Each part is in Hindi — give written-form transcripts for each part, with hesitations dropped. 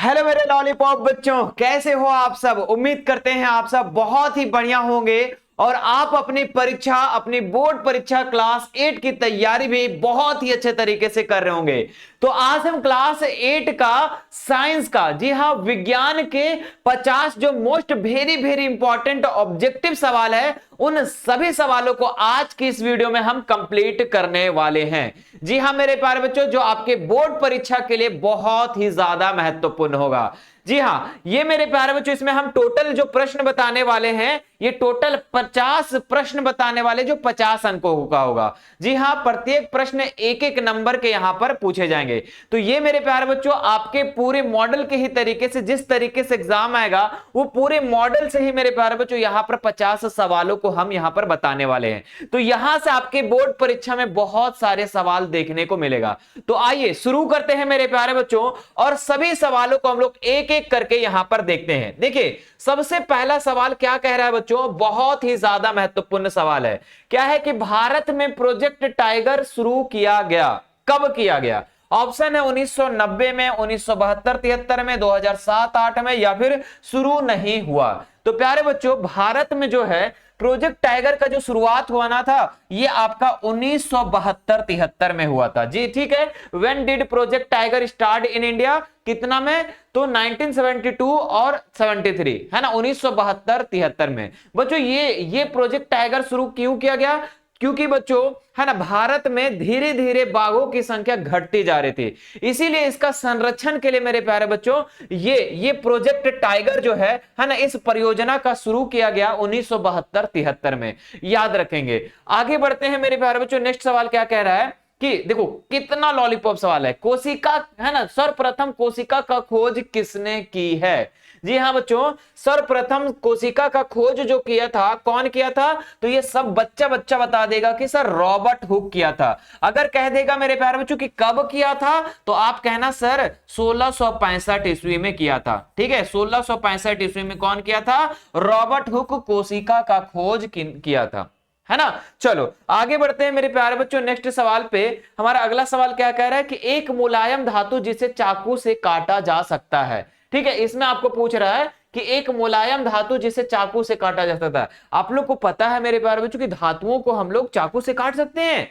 हेलो मेरे लॉलीपॉप बच्चों, कैसे हो आप सब। उम्मीद करते हैं आप सब बहुत ही बढ़िया होंगे और आप अपनी परीक्षा, अपनी बोर्ड परीक्षा क्लास 8 की तैयारी भी बहुत ही अच्छे तरीके से कर रहे होंगे। तो आज हम क्लास 8 का साइंस का, जी हां, विज्ञान के 50 जो most very very important objective सवाल है, उन सभी सवालों को आज की इस वीडियो में हम कंप्लीट करने वाले हैं। जी हां मेरे प्यारे बच्चों, जो आपके बोर्ड परीक्षा के लिए बहुत ही ज्यादा महत्वपूर्ण होगा। जी हां, ये मेरे प्यारे बच्चों, इसमें हम टोटल जो प्रश्न बताने वाले हैं, ये टोटल 50 प्रश्न बताने वाले, जो 50 अंकों का होगा। जी हां, प्रत्येक प्रश्न एक एक नंबर के यहां पर पूछे जाएंगे। तो ये मेरे प्यारे बच्चों आपके पूरे मॉडल के ही तरीके से, जिस तरीके से एग्जाम आएगा वो पूरे मॉडल से ही मेरे प्यारे बच्चों यहां पर 50 सवालों को हम यहां पर बताने वाले हैं। तो यहां से आपके बोर्ड परीक्षा में बहुत सारे सवाल देखने को मिलेगा। तो आइए शुरू करते हैं मेरे प्यारे बच्चों, और सभी सवालों को हम लोग एक एक करके यहां पर देखते हैं। देखिए, सबसे पहला सवाल क्या कह रहा है बच्चों, बहुत ही ज्यादा महत्वपूर्ण सवाल है। क्या है कि भारत में प्रोजेक्ट टाइगर शुरू किया गया, कब किया गया? ऑप्शन है 1990 में, 1972-73 में, 2007-8 में, या फिर शुरू नहीं हुआ। तो प्यारे बच्चों, भारत में जो है प्रोजेक्ट टाइगर का जो शुरुआत हुआ ना था, ये आपका 1972-73 में हुआ था। जी ठीक है। When did project tiger start in India? कितना में? तो 1972 और 73, है ना, 1972-73 में। बच्चों ये प्रोजेक्ट टाइगर शुरू क्यों किया गया? क्योंकि बच्चों, है ना, भारत में धीरे धीरे बाघों की संख्या घटती जा रही थी, इसीलिए इसका संरक्षण के लिए मेरे प्यारे बच्चों ये प्रोजेक्ट टाइगर जो है ना, इस परियोजना का शुरू किया गया 1972-73 में। याद रखेंगे। आगे बढ़ते हैं मेरे प्यारे बच्चों। नेक्स्ट सवाल क्या कह रहा है कि देखो कितना लॉलीपॉप सवाल है। कोशिका, है ना, सर्वप्रथम कोशिका का खोज किसने की है? जी हां बच्चों, सर्वप्रथम कोशिका का खोज जो किया था, कौन किया था? तो ये सब बच्चा बच्चा बता देगा कि सर रॉबर्ट हुक किया था। अगर कह देगा मेरे प्यारे बच्चों कि कब किया था, तो आप कहना सर 1665 ईस्वी में किया था। ठीक है, 1665 ईस्वी में कौन किया था? रॉबर्ट हुक कोशिका का खोज किया था, है ना। चलो आगे बढ़ते हैं मेरे प्यारे बच्चों। नेक्स्ट सवाल पे हमारा अगला सवाल क्या कह रहा है कि एक मुलायम धातु जिसे चाकू से काटा जा सकता है। ठीक है, इसमें आपको पूछ रहा है कि एक मुलायम धातु जिसे चाकू से काटा जा सकता है। आप लोग को पता है मेरे प्यारे बच्चों कि धातुओं को हम लोग चाकू से काट सकते हैं।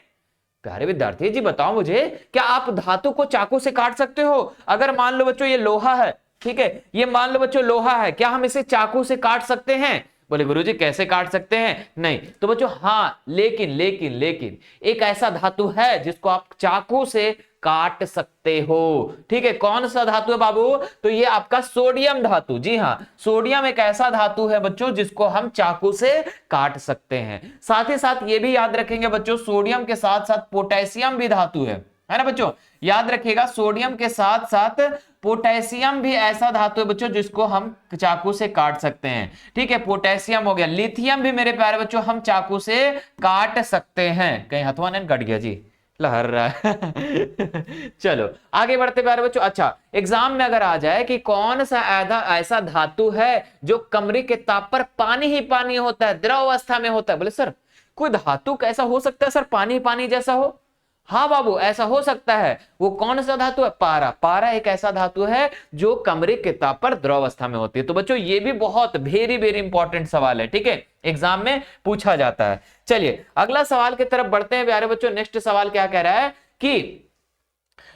प्यारे विद्यार्थी जी बताओ मुझे, क्या आप धातु को चाकू से काट सकते हो? अगर मान लो बच्चों ये लोहा है, ठीक है, ये मान लो बच्चों लोहा है, क्या हम इसे चाकू से काट सकते हैं? बोले गुरुजी कैसे काट सकते हैं? नहीं। तो बच्चों हाँ, लेकिन लेकिन लेकिन एक ऐसा धातु है जिसको आप चाकू से काट सकते हो। ठीक है, कौन सा धातु है बाबू? तो ये आपका सोडियम धातु। जी हाँ, सोडियम एक ऐसा धातु है बच्चों जिसको हम चाकू से काट सकते हैं। साथ ही साथ ये भी याद रखेंगे बच्चों, सोडियम के साथ साथ पोटेशियम भी धातु है ना बच्चों। याद रखिएगा, सोडियम के साथ साथ पोटेशियम भी ऐसा धातु है बच्चों जिसको हम चाकू से काट सकते हैं। ठीक है, पोटेशियम हो गया। लिथियम भी मेरे प्यारे बच्चों हम चाकू से काट सकते हैं। कहीं हथवा नहीं कट गया जी, लहर रहा है। चलो आगे बढ़ते प्यारे बच्चों। अच्छा, एग्जाम में अगर आ जाए कि कौन सा ऐसा धातु है जो कमरे के ताप पर पानी ही पानी होता है, द्रव अवस्था में होता है। बोले सर कोई धातु कैसा हो सकता है सर पानी पानी जैसा हो? हाँ बाबू, ऐसा हो सकता है। वो कौन सा धातु है? पारा। पारा एक ऐसा धातु है जो कमरे के ताप पर द्रव अवस्था में होती है। तो बच्चों ये भी बहुत वेरी वेरी इंपॉर्टेंट सवाल है। ठीक है, एग्जाम में पूछा जाता है। चलिए अगला सवाल की तरफ बढ़ते हैं प्यारे बच्चों। नेक्स्ट सवाल क्या कह रहा है कि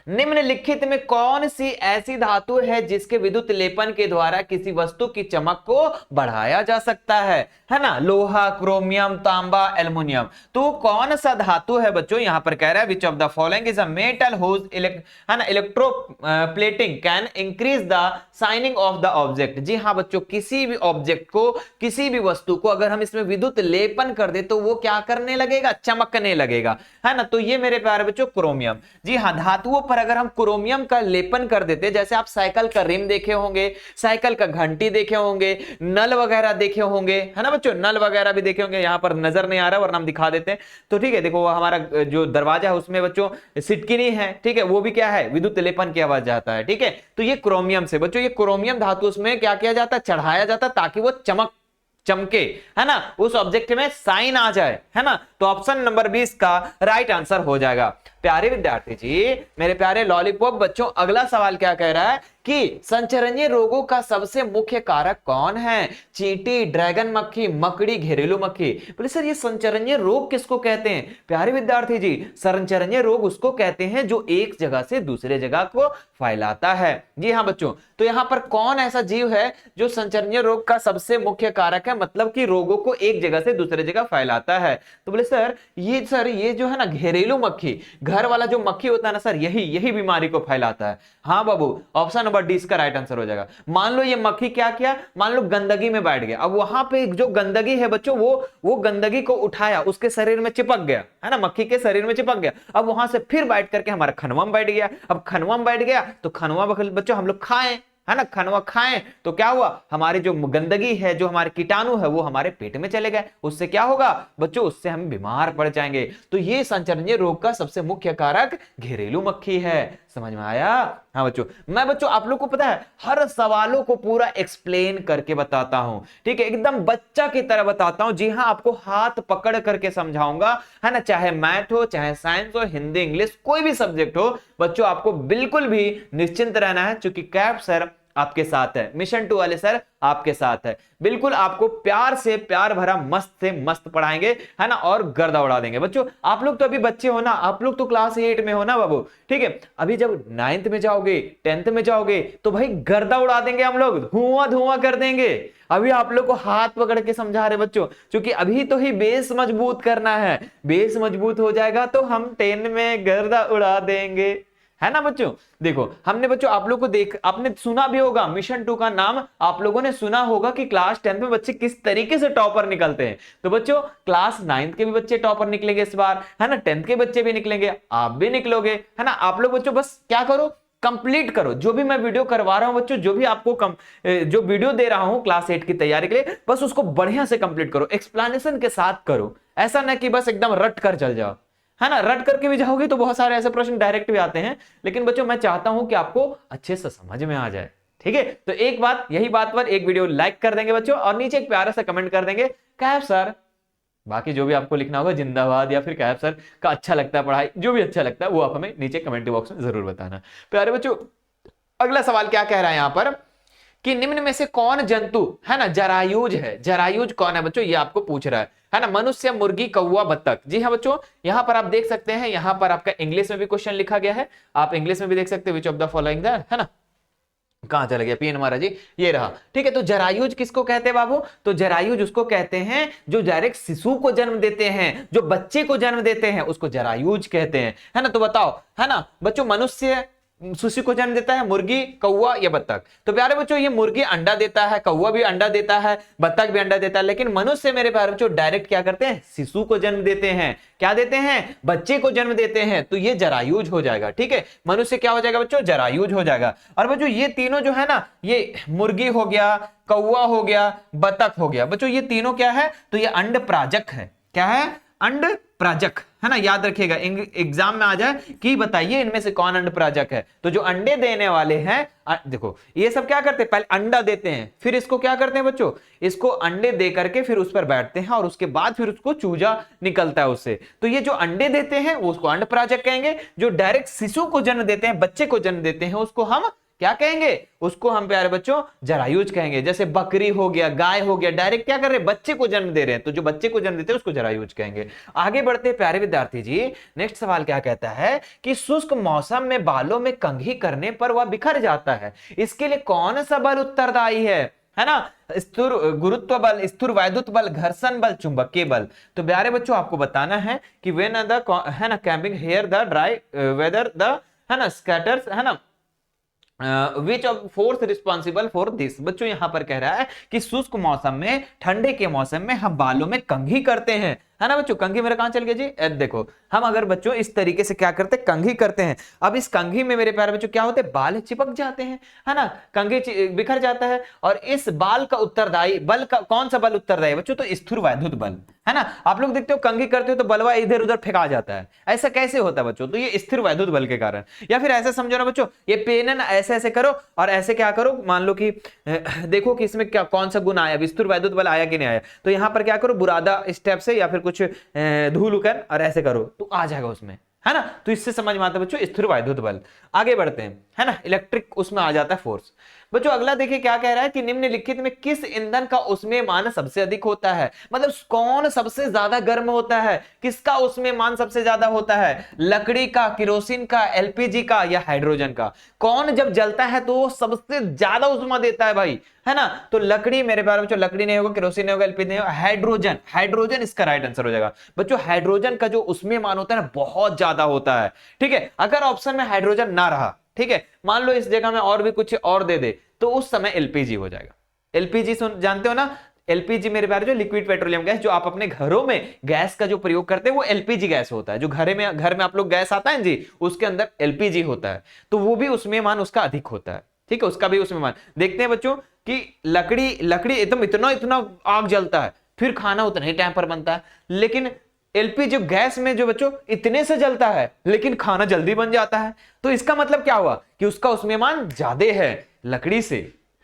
निम्नलिखित में कौन सी ऐसी धातु है जिसके विद्युत लेपन के द्वारा किसी वस्तु की चमक को बढ़ाया जा सकता है ना। लोहा, क्रोमियम, तांबा, एल्युमिनियम। तो कौन सा धातु है बच्चों? यहां पर कह रहा है which of the following is a metal whose है ना electroplating can increase the shining of the object. जी हाँ बच्चों, किसी भी ऑब्जेक्ट को, किसी भी वस्तु को अगर हम इसमें विद्युत लेपन कर दे तो वो क्या करने लगेगा? चमकने लगेगा, है ना। तो ये मेरे प्यारे बच्चों क्रोमियम। जी हाँ, धातुओं पर अगर हम क्रोमियम का लेपन कर देते, जैसे आप साइकिल का रिम देखे होंगे, साइकिल का घंटी देखे होंगे, नल वगैरह देखे होंगे, है ना बच्चों, नल वगैरह भी देखे होंगे। यहां पर नजर नहीं आ रहा वरना हम दिखा देते हैं। तो ठीक है, देखो हमारा जो दरवाजा है उसमें बच्चों सिटकिनी है, ठीक है, वो भी क्या है? विद्युत लेपन किया हुआ जाता है। ठीक है, तो ये क्रोमियम से बच्चों, ये क्रोमियम धातु उसमें क्या किया जाता है? चढ़ाया जाता है ताकि वो चमके, है ना, उस ऑब्जेक्ट में साइन आ जाए, है ना। तो ऑप्शन नंबर 20 का राइट आंसर हो जाएगा। प्यारे विद्यार्थी जी, मेरे प्यारे लॉलीपॉप बच्चों, अगला सवाल क्या कह रहा है कि संचरणीय रोगों का सबसे मुख्य कारक कौन है? चींटी, ड्रैगन मक्खी, मकड़ी, घरेलू मक्खी। बोले सर ये संचरणीय रोग किसको कहते हैं? प्यारे विद्यार्थी जी, संचरणीय रोग उसको कहते हैं जो एक जगह से दूसरे जगह को फैलाता है। जी हाँ बच्चों, तो यहां पर कौन ऐसा जीव है जो संचरणीय रोग का सबसे मुख्य कारक है, मतलब कि रोगों को एक जगह से दूसरे जगह फैलाता है? तो बोले सर ये जो है ना घरेलू मक्खी, घर वाला जो मक्खी होता है ना सर, यही बीमारी को फैलाता है। हाँ बाबू, ऑप्शन नंबर डी इसका राइट आंसर हो जाएगा। मान लो ये मक्खी क्या किया, मान लो गंदगी में बैठ गया, अब वहां पे जो गंदगी है बच्चों वो गंदगी को उठाया, उसके शरीर में चिपक गया, है ना, मक्खी के शरीर में चिपक गया। अब वहां से फिर बैठ करके हमारा खनवा में बैठ गया। अब खनवा में बैठ गया तो खनवा बच्चों हम लोग खाएं, है ना, खनवा खाएं तो क्या हुआ, हमारी जो गंदगी है, जो हमारे कीटाणु है, वो हमारे पेट में चले गए। उससे क्या होगा बच्चों, उससे हम बीमार पड़ जाएंगे। तो ये संचरणीय रोग का सबसे मुख्य कारक घरेलू मक्खी है। समझ में आया? हाँ बच्चों, मैं बच्चों आप लोग को पता है हर सवालों को पूरा एक्सप्लेन करके बताता हूं, ठीक है, एकदम बच्चा की तरह बताता हूं। जी हाँ, आपको हाथ पकड़ करके समझाऊंगा, है ना, चाहे मैथ हो, चाहे साइंस हो, हिंदी, इंग्लिश, कोई भी सब्जेक्ट हो बच्चों, आपको बिल्कुल भी निश्चिंत रहना है, क्योंकि कैप सर आपके साथ है, मिशन 2 वाले सर आपके साथ है। बिल्कुल आपको प्यार से प्यार भरा मस्त से मस्त पढ़ाएंगे, है ना, और गर्दा उड़ा देंगे। बच्चों आप लोग तो अभी बच्चे हो ना, आप लोग तो क्लास 8 में हो ना बाबू, ठीक है, अभी जब 9th में जाओगे, 10th में जाओगे तो भाई गर्दा उड़ा देंगे हम लोग, धुआं धुआं कर देंगे। अभी आप लोग को हाथ पकड़ के समझा रहे बच्चों, क्योंकि अभी तो ही बेस मजबूत करना है। बेस मजबूत हो जाएगा तो हम 10 में गर्दा उड़ा देंगे, है ना बच्चों। देखो हमने बच्चों आप लोग को आपने सुना भी होगा, मिशन 2 का नाम आप लोगों ने सुना होगा कि क्लास 10 में बच्चे किस तरीके से टॉपर निकलते हैं। तो बच्चों क्लास 9th के भी बच्चे टॉपर निकलेंगे इस बार, है ना, 10th के बच्चे भी निकलेंगे, आप भी निकलोगे, है ना। आप लोग बच्चों बस क्या करो, कंप्लीट करो जो भी मैं वीडियो करवा रहा हूं बच्चों, जो भी आपको जो वीडियो दे रहा हूं क्लास 8 की तैयारी के लिए, बस उसको बढ़िया से कंप्लीट करो, एक्सप्लेनेशन के साथ करो। ऐसा ना कि बस एकदम रट कर चल जाओ, है ना। रट करके भी जाओगे तो बहुत सारे ऐसे प्रश्न डायरेक्ट भी आते हैं, लेकिन बच्चों मैं चाहता हूं कि आपको अच्छे से समझ में आ जाए, ठीक है। तो एक बात, यही बात पर एक वीडियो लाइक कर देंगे बच्चों, और नीचे एक प्यारा सा कमेंट कर देंगे कैफ सर, बाकी जो भी आपको लिखना होगा जिंदाबाद या फिर कैफ सर का अच्छा लगता है पढ़ाई, जो भी अच्छा लगता है वो आप हमें नीचे कमेंट बॉक्स में जरूर बताना। प्यारे बच्चों अगला सवाल क्या कह रहा है यहां पर कि निम्न में से कौन जंतु, है ना, जरायुज है। जरायुज कौन है बच्चों, ये आपको पूछ रहा है ना। मनुष्य, मुर्गी, कौवा, बत्तख। जी हाँ बच्चों, यहां पर आप देख सकते हैं, यहां पर आपका इंग्लिश में भी क्वेश्चन लिखा गया है, आप इंग्लिश में भी देख सकते हैं, विच ऑफ द फॉलोइंग द, है ना, कहां चला गया पीएन महाराज जी, ये रहा, ठीक है। तो जरायुज किसको कहते हैं बाबू, तो जरायुज उसको कहते हैं जो डायरेक्ट शिशु को जन्म देते हैं, जो बच्चे को जन्म देते हैं, उसको जरायुज कहते हैं, है ना। तो बताओ, है ना बच्चों, मनुष्य शिशु को जन्म देता है, मुर्गी, कौवा या बत्तख। तो प्यारे बच्चों ये मुर्गी अंडा देता है, कौवा भी अंडा देता है, बत्तख भी अंडा देता है, लेकिन मनुष्य मेरे प्यारे बच्चों डायरेक्ट क्या करते हैं, शिशु को जन्म देते हैं। क्या देते हैं, बच्चे को जन्म देते हैं। तो ये जरायुज हो जाएगा, ठीक है। मनुष्य क्या हो जाएगा बच्चों, जरायुज हो जाएगा। और बच्चों ये तीनों जो है ना, ये मुर्गी हो गया, कौवा हो गया, बत्तख हो गया, बच्चों ये तीनों क्या है, तो ये अंड प्राजक है। क्या है, अंड प्राजक, है ना, याद रखिएगा, एग्जाम में आ जाए कि बताइए इनमें से कौन अंड प्राजक है। तो जो अंडे देने वाले हैं, देखो ये सब क्या करते हैं, पहले अंडा देते हैं, फिर इसको क्या करते हैं बच्चों, इसको अंडे दे करके फिर उस पर बैठते हैं, और उसके बाद फिर उसको चूजा निकलता है उससे। तो ये जो अंडे देते हैं वो उसको अंड प्राजक कहेंगे, जो डायरेक्ट शिशु को जन्म देते हैं, बच्चे को जन्म देते हैं, उसको हम क्या कहेंगे, उसको हम प्यारे बच्चों जरायुज कहेंगे। जैसे बकरी हो गया, गाय हो गया, डायरेक्ट क्या कर रहे हैं, बच्चे को जन्म दे रहे हैं, तो जो बच्चे को जन्म देते हैं उसको जरायुज कहेंगे। आगे बढ़ते प्यारे विद्यार्थी जी, नेक्स्ट सवाल क्या कहता है कि शुष्क मौसम में बालों में कंघी करने पर वह बिखर जाता है, इसके लिए कौन सा बल उत्तरदायी है ना। स्थिर गुरुत्व बल, स्थिर वैद्युत बल, घर्षण बल, चुंबकीय बल। तो प्यारे बच्चों आपको बताना है कि व्हेन द, है ना, camping here the dry weather the, है ना, स्कैटर्स, है ना, which of force responsible for this. बच्चों यहां पर कह रहा है कि शुष्क मौसम में, ठंडे के मौसम में हम बालों में कंघी करते हैं, है ना बच्चों। कंघी मेरा कहां चल गया जी, देखो हम अगर बच्चों इस तरीके से क्या करते हैं, कंघी करते हैं। अब इस कंघी में मेरे प्यारे बच्चों क्या होते हैं, बाल चिपक जाते हैं, है ना, कंघी बिखर जाता है। और इस बाल का उत्तरदायी बल का कौन सा बल उत्तरदायी बच्चों, तो स्थिर वैद्युत बल, है ना। आप लोग देखते हो कंघी करते हो तो बलवा इधर उधर फेंका जाता है, ऐसा कैसे होता है बच्चों, तो ये स्थिर वैद्युत बल के कारण। या फिर ऐसे समझो ना बच्चों, ये पेन है ना, ऐसे ऐसे करो और ऐसे क्या करो, मान लो कि देखो कि इसमें क्या कौन सा गुण आया, स्थिर वैद्युत बल आया कि नहीं आया। तो यहां पर क्या करो, बुरादा स्टेप से या फिर कुछ धूल उकर और ऐसे करो तो आ जाएगा उसमें, है ना। तो इससे समझ में आता है बच्चों स्थिर वैद्युत बल। आगे बढ़ते हैं, है ना, इलेक्ट्रिक उसमें आ जाता है फोर्स। बच्चों अगला देखिए क्या कह रहा है कि निम्नलिखित में किस ईंधन का उष्मीयमान सबसे अधिक होता है, मतलब कौन सबसे ज्यादा गर्म होता है, किसका उष्मीयमान सबसे ज्यादा होता है, लकड़ी का, केरोसिन का, एलपीजी का या हाइड्रोजन का। कौन जब जलता है तो वो सबसे ज्यादा उष्मा देता है भाई, है ना। तो लकड़ी मेरे प्यारे बच्चों, लकड़ी नहीं होगा, केरोसिन नहीं होगा, एलपीजी नहीं होगा, हाइड्रोजन, हाइड्रोजन इसका राइट आंसर हो जाएगा बच्चों। हाइड्रोजन का जो उष्मीयमान होता है ना बहुत ज्यादा होता है, ठीक है। अगर ऑप्शन में हाइड्रोजन ना रहा, ठीक है, मान लो इस जगह में और भी कुछ और दे दे, तो उस समय एलपीजी हो जाएगा। एलपीजी सुन जानते हो ना, एलपीजी मेरे प्यारे जो लिक्विड पेट्रोलियम गैस, जो आप अपने घरों में गैस का जो प्रयोग करते हैं वो एलपीजी गैस होता है। जो घर में आप लोग गैस आता है जी, उसके अंदर एलपीजी होता है, तो वो भी उसमें मान उसका अधिक होता है, ठीक है, उसका भी उसमें मान। देखते हैं बच्चों कि लकड़ी एकदम इतना इतना आग जलता है, फिर खाना उतना ही टाइम पर बनता है, लेकिन एलपीजी गैस में जो बच्चों इतने से जलता है लेकिन खाना जल्दी बन जाता है। तो इसका मतलब क्या हुआ कि उसका उष्मीयमान ज्यादा है लकड़ी से,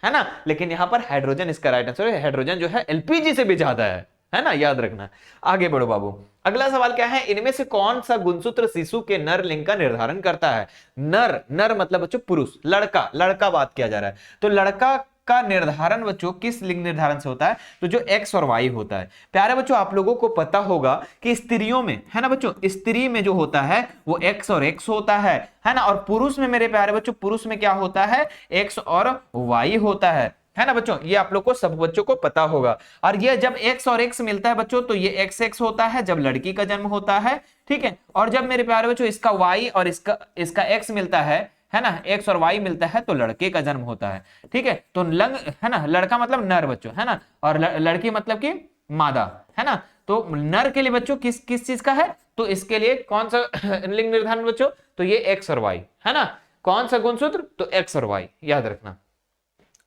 है ना। लेकिन यहां पर हाइड्रोजन इसका राइट आंसर है, हाइड्रोजन जो है एलपीजी से भी ज्यादा है ना, याद रखना। आगे बढ़ो बाबू, अगला सवाल क्या है, इनमें से कौन सा गुणसूत्र शिशु के नर लिंग का निर्धारण करता है। नर, नर मतलब बच्चों पुरुष, लड़का, लड़का बात किया जा रहा है, तो लड़का का निर्धारण बच्चों किस लिंग निर्धारण से होता है, तो जो एक्स और वाई होता है। प्यारे बच्चों आप लोगों को पता होगा कि स्त्रियों में, है ना बच्चों, स्त्री में जो होता है वो एक्स और एक्स होता है ना, और पुरुष में मेरे प्यारे बच्चों, पुरुष में क्या होता है, एक्स और वाई होता है ना बच्चों। ये आप लोग को सब बच्चों को पता होगा। और ये जब एक्स और एक्स मिलता है बच्चों, तो ये एक्स एक्स होता है जब लड़की का जन्म होता है, ठीक है। और जब मेरे प्यारे बच्चों इसका वाई और इसका एक्स मिलता है ना, एक्स और वाई मिलता है तो लड़के का जन्म होता है, ठीक है। तो लंग, है ना, लड़का मतलब नर बच्चों, है ना, और लड़की मतलब कि मादा, है ना। तो नर के लिए बच्चों किस किस चीज का है, तो इसके लिए कौन सा लिंग निर्धारण बच्चों, तो ये एक्स और वाई, है ना। कौन सा गुणसूत्र, तो एक्स और वाई, याद रखना।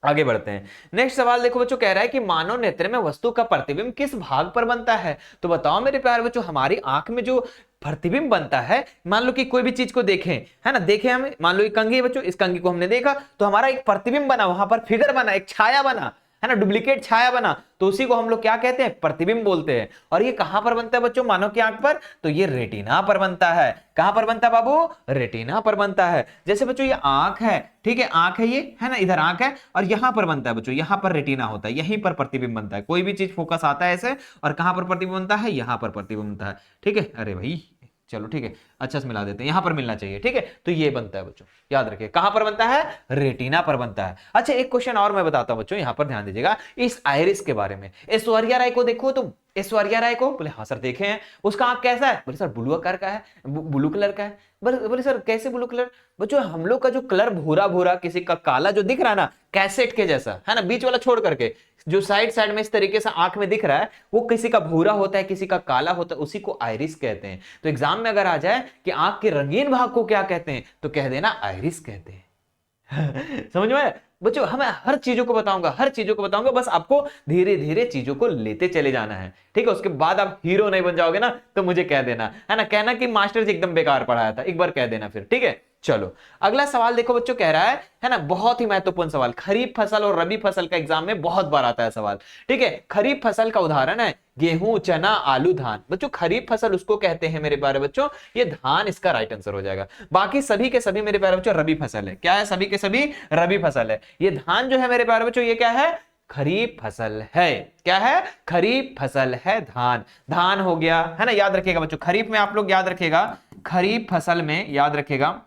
आगे बढ़ते हैं, नेक्स्ट सवाल देखो बच्चों, कह रहा है कि मानव नेत्र में वस्तु का प्रतिबिंब किस भाग पर बनता है। तो बताओ मेरे प्यारे बच्चों, हमारी आंख में जो प्रतिबिंब बनता है, मान लो कि कोई भी चीज को देखें, है ना, देखें हम, मान लो ये कंघी है बच्चों, इस कंघी को हमने देखा तो हमारा एक प्रतिबिंब बना, वहां पर फिगर बना, एक छाया बना, है ना, डुप्लीकेट छाया बना, तो उसी को हम लोग क्या कहते हैं, प्रतिबिंब बोलते हैं। और ये कहां पर बनता है बच्चों, मानव की आंख पर, तो ये रेटिना पर बनता है। कहां पर बनता है बाबू, रेटिना पर बनता है। जैसे बच्चों ये आंख है, ठीक है, आंख है ये, है ना, इधर आंख है और यहां पर बनता है बच्चों, यहां पर रेटिना होता है, यहीं पर प्रतिबिंब बनता है। कोई भी चीज फोकस आता है ऐसे, और कहां पर प्रतिबिंब बनता है, यहां पर प्रतिबिंब बनता है, ठीक है। अरे भाई चलो ठीक है, अच्छा से मिला देते हैं, यहां पर मिलना चाहिए, ठीक है। तो ये बनता है बच्चों, याद रखिए कहां पर बनता है, रेटिना पर बनता है। अच्छा एक क्वेश्चन और मैं बताता हूं बच्चों, यहां पर ध्यान दीजिएगा इस आइरिस के बारे में। ऐश्वर्या राय को देखो तुम, ऐश्वर्या राय को, बोले हाँ सर देखे हैं, उसका आंख कैसा है, बोले सर ब्लू आकार का है, ब्लू कलर का है। बोले सर कैसे ब्लू कलर, बच्चों हम लोग का जो कलर भूरा भूरा, किसी का काला जो दिख रहा है ना, कैसेट के जैसा, है ना, बीच वाला छोड़ करके जो साइड साइड में इस तरीके से आंख में दिख रहा है, वो किसी का भूरा होता है, किसी का काला होता है, उसी को आइरिस कहते हैं। तो एग्जाम में अगर आ जाए कि आंख के रंगीन भाग को क्या कहते हैं, तो कह देना आइरिस कहते हैं। समझ में बच्चों, हमें हर चीजों को बताऊंगा, हर चीजों को बताऊंगा, बस आपको धीरे धीरे चीजों को लेते चले जाना है, ठीक है। उसके बाद आप हीरो नहीं बन जाओगे ना, तो मुझे कह देना, है ना, कहना कि मास्टर जी एकदम बेकार पढ़ाया था, एक बार कह देना फिर, ठीक है। चलो अगला सवाल देखो बच्चों, कह रहा है ना, बहुत ही महत्वपूर्ण सवाल, खरीफ फसल और रबी फसल का एग्जाम में बहुत बार आता है सवाल, ठीक है। खरीफ फसल का उदाहरण है गेहूं, चना, आलू, धान। बच्चों खरीफ फसल उसको कहते हैं मेरे प्यारे बच्चों, ये धान इसका राइट आंसर हो जाएगा। बाकी सभी के सभी मेरे प्यारे बच्चों रबी फसल है। क्या है, सभी के सभी रबी फसल है। ये धान जो है मेरे प्यारे बच्चों, ये क्या है, खरीफ फसल है। क्या है, खरीफ फसल है, धान, धान हो गया, है ना। याद रखिएगा बच्चों, खरीफ में आप लोग याद रखिएगा, खरीफ फसल में याद रखिएगा,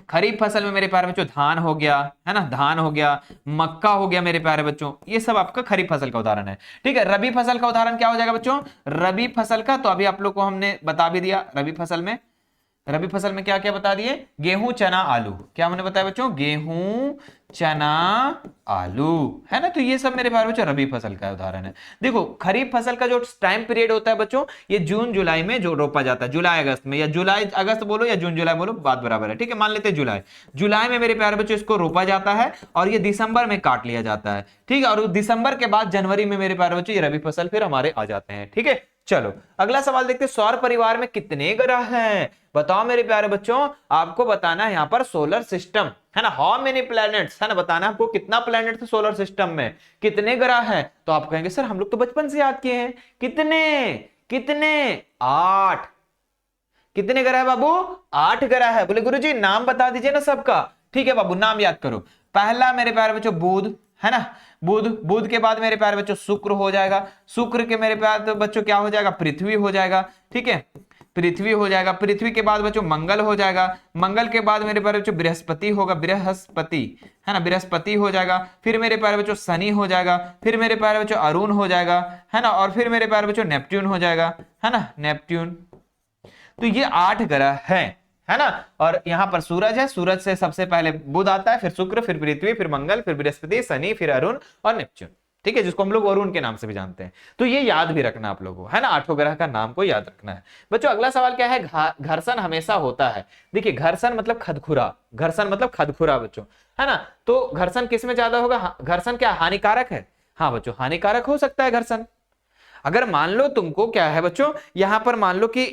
खरीफ फसल में मेरे प्यारे बच्चों धान हो गया, है ना, धान हो गया, मक्का हो गया मेरे प्यारे बच्चों, ये सब आपका खरीफ फसल का उदाहरण है, ठीक है। रबी फसल का उदाहरण क्या हो जाएगा बच्चों, रबी फसल का तो अभी आप लोग को हमने बता भी दिया। रबी फसल में, रबी फसल में क्या क्या बता दिए, गेहूं, चना, आलू। क्या हमने बताया बच्चों, गेहूं, चना, आलू, है ना। तो ये सब मेरे प्यारे बच्चों रबी फसल का उदाहरण है। देखो खरीफ फसल का जो टाइम पीरियड होता है बच्चों, ये जून जुलाई में जो रोपा जाता है, जुलाई अगस्त में, या जुलाई अगस्त बोलो या जून जुलाई बोलो, बात बराबर है, ठीक है। मान लेते हैं जुलाई, जुलाई में मेरे प्यारे बच्चों इसको रोपा जाता है और ये दिसंबर में काट लिया जाता है, ठीक है। और दिसंबर के बाद जनवरी में मेरे प्यारे बच्चों ये रबी फसल फिर हमारे आ जाते हैं, ठीक है। चलो अगला सवाल देखते हैं, सौर परिवार में कितने ग्रह हैं। बताओ मेरे प्यारे बच्चों, आपको बताना है यहाँ पर सोलर सिस्टम, है ना, हाउ मेनी प्लैनेट्स, है ना, बताना आपको कितना प्लैनेट है सोलर सिस्टम में, कितने ग्रह हैं। तो आप कहेंगे सर हम लोग तो बचपन से याद किए हैं, कितने कितने, 8। कितने ग्रह बाबू? 8 ग्रह है। बोले गुरुजी नाम बता दीजिए ना सबका। ठीक है बाबू, नाम याद करो। पहला मेरे प्यारे बच्चों बुध, है ना, बुध। बुध के बाद मेरे प्यारे बच्चों शुक्र हो जाएगा। शुक्र के मेरे प्यारे बच्चों क्या हो जाएगा? पृथ्वी हो जाएगा। ठीक है, पृथ्वी हो जाएगा। पृथ्वी के बाद बच्चों मंगल हो जाएगा। मंगल के बाद मेरे प्यारे बच्चों बृहस्पति होगा, बृहस्पति, है ना, बृहस्पति हो जाएगा। फिर मेरे प्यारे बच्चों शनि हो जाएगा। फिर मेरे प्यारे बच्चों अरुण हो जाएगा, है ना, और फिर मेरे प्यारे बच्चों नेपट्यून हो जाएगा, है ना, नेपट्यून। तो ये 8 ग्रह हैं, है ना। और यहां पर सूरज है, सूरज से सबसे पहले बुध आता है, फिर शुक्र, फिर पृथ्वी, फिर मंगल, फिर बृहस्पति, शनि, फिर अरुण और नेपच्यून। ठीक है, जिसको हम लोग अरुण के नाम से भी जानते हैं। तो ये याद भी रखना आप लोगों को, है ना, 8 ग्रह का नाम को याद रखना है बच्चों। अगला सवाल क्या है? घर्षण हमेशा होता है। देखिए घर्षण मतलब खदखुरा, घर्षण मतलब खदखुरा बच्चों, है ना। तो घर्षण किस में ज्यादा होगा? घर्षण क्या हानिकारक है? हाँ बच्चों, हानिकारक हो सकता है घर्षण। अगर मान लो तुमको क्या है बच्चों, यहां पर मान लो कि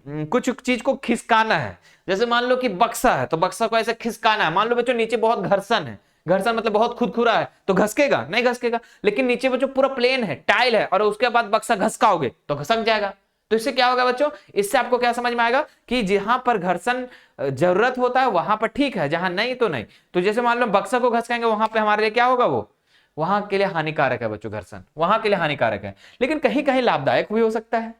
कुछ चीज को खिसकाना है, जैसे मान लो कि बक्सा है, तो बक्सा को ऐसे खिसकाना है। मान लो बच्चों नीचे बहुत घर्षण है, घर्षण मतलब बहुत खुरखुरा है, तो घसकेगा? नहीं घसकेगा। लेकिन नीचे बच्चों पूरा प्लेन है, टाइल है, और उसके बाद बक्सा घसकाओगे तो घसक जाएगा। तो इससे क्या होगा बच्चों? इससे आपको क्या समझ में आएगा कि जहां पर घर्षण जरूरत होता है वहां पर ठीक है, जहां नहीं तो नहीं। तो जैसे मान लो बक्सा को घसकाएंगे, वहां पे हमारे लिए क्या होगा? वो वहां के लिए हानिकारक है बच्चों, घर्षण वहां के लिए हानिकारक है। लेकिन कहीं कहीं लाभदायक भी हो सकता है,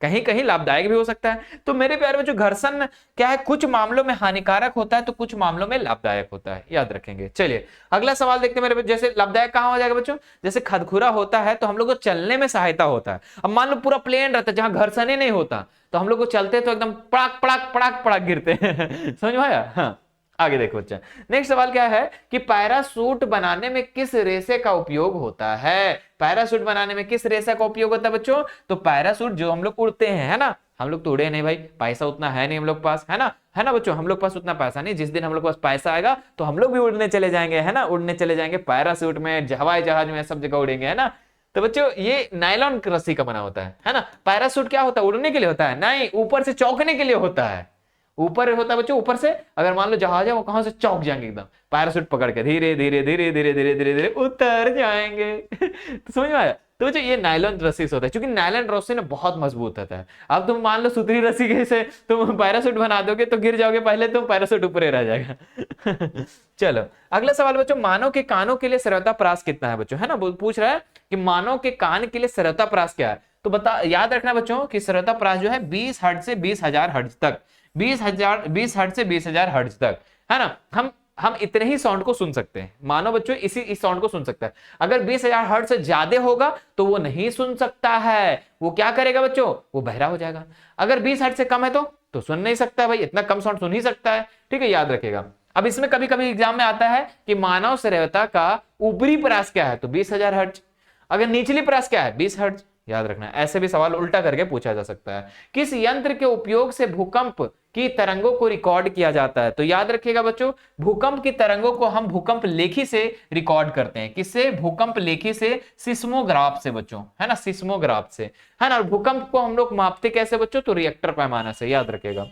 कहीं कहीं लाभदायक भी हो सकता है। तो मेरे प्यारे बच्चों घर्षण क्या है? कुछ मामलों में हानिकारक होता है, तो कुछ मामलों में लाभदायक होता है, याद रखेंगे। चलिए अगला सवाल देखते हैं मेरे बच्चों। जैसे लाभदायक कहां हो जाएगा बच्चों? जैसे खदखुरा होता है तो हम लोग को चलने में सहायता होता है। अब मान लो पूरा प्लेन रहता है जहां घर्षण ही नहीं होता, तो हम लोग को चलते तो एकदम पड़ाक पड़ाक पड़ाक पड़ाक गिरते हैं। समझ में आया? हाँ, आगे देखो बच्चा। नेक्स्ट सवाल क्या है कि पैरासूट बनाने में किस रेशे का उपयोग होता है? पैरासूट बनाने में किस रेशे का उपयोग होता है बच्चों? तो पैरासूट जो हम लोग उड़ते हैं, है ना, हम लोग तो उड़े नहीं भाई, पैसा उतना है नहीं हम लोग पास, है ना, है ना बच्चों, हम लोग पास उतना पैसा नहीं। जिस दिन हम लोग पास पैसा आएगा तो हम लोग भी उड़ने चले जाएंगे, है ना, उड़ने चले जाएंगे पैरासूट में, हवाई जहाज में, सब जगह उड़ेंगे, है ना। तो बच्चों ये नायलॉन रस्सी का बना होता है ना। पैरासूट क्या होता है? उड़ने के लिए होता है? नहीं, ऊपर से चौंकने के लिए होता है। ऊपर होता है बच्चों, ऊपर से अगर मान लो जहाज है वो कहां से चौंक जाएंगे एकदम, पैराशूट पकड़ के धीरे धीरे धीरे धीरे धीरे धीरे धीरे उतर जाएंगे। तो समझ में आया? तो बच्चों ये नायलॉन रस्सी से होता है, क्योंकि नायलॉन रस्सी ना बहुत मजबूत होता है। अब तुम मान लो सुतरी रस्सी से तुम पैराशूट बना दोगे तो गिर जाओगे पहले, तुम पैराशूट ऊपर रह जाएगा। चलो अगला सवाल बच्चों, मानव के कानों के लिए श्रोता प्रास कितना है बच्चों? है ना, पूछ रहा है कि मानव के कान के लिए श्रोता प्रास क्या है। तो बता, याद रखना बच्चों कि श्रोता प्रास जो है 20 हर्ट्ज से 20,000 हर्ट्ज तक, 20 हर्ट्ज से 20,000 हर्ट्ज तक, है ना। हम इतने ही साउंड को सुन सकते हैं, मानो बच्चों इस साउंड को सुन सकता है। अगर 20,000 हर्ट्ज से ज्यादा होगा तो वो नहीं सुन सकता है, वो क्या करेगा बच्चों? वो बहरा हो जाएगा। अगर 20 हर्ट्ज से कम है तो सुन नहीं सकता है भाई, इतना कम साउंड सुन ही सकता है। ठीक है, याद रखेगा। अब इसमें कभी कभी एग्जाम में आता है कि मानव श्रेयता का ऊपरी प्रास क्या है? तो 20,000 हर्ट्ज। अगर निचली प्रास क्या है? 20 हर्ट्ज। याद रखना, ऐसे भी सवाल उल्टा करके पूछा जा सकता है। किस यंत्र के उपयोग से भूकंप की तरंगों को रिकॉर्ड किया जाता है? तो याद रखिएगा बच्चों, भूकंप की तरंगों को हम भूकंप लेखी से रिकॉर्ड करते हैं। किससे? भूकंप लेखी से, सिस्मोग्राफ से बच्चों, है ना, सिस्मोग्राफ से, है ना। और भूकंप को हम लोग मापते कैसे बच्चों? तो रिएक्टर पैमाना से, याद रखेगा,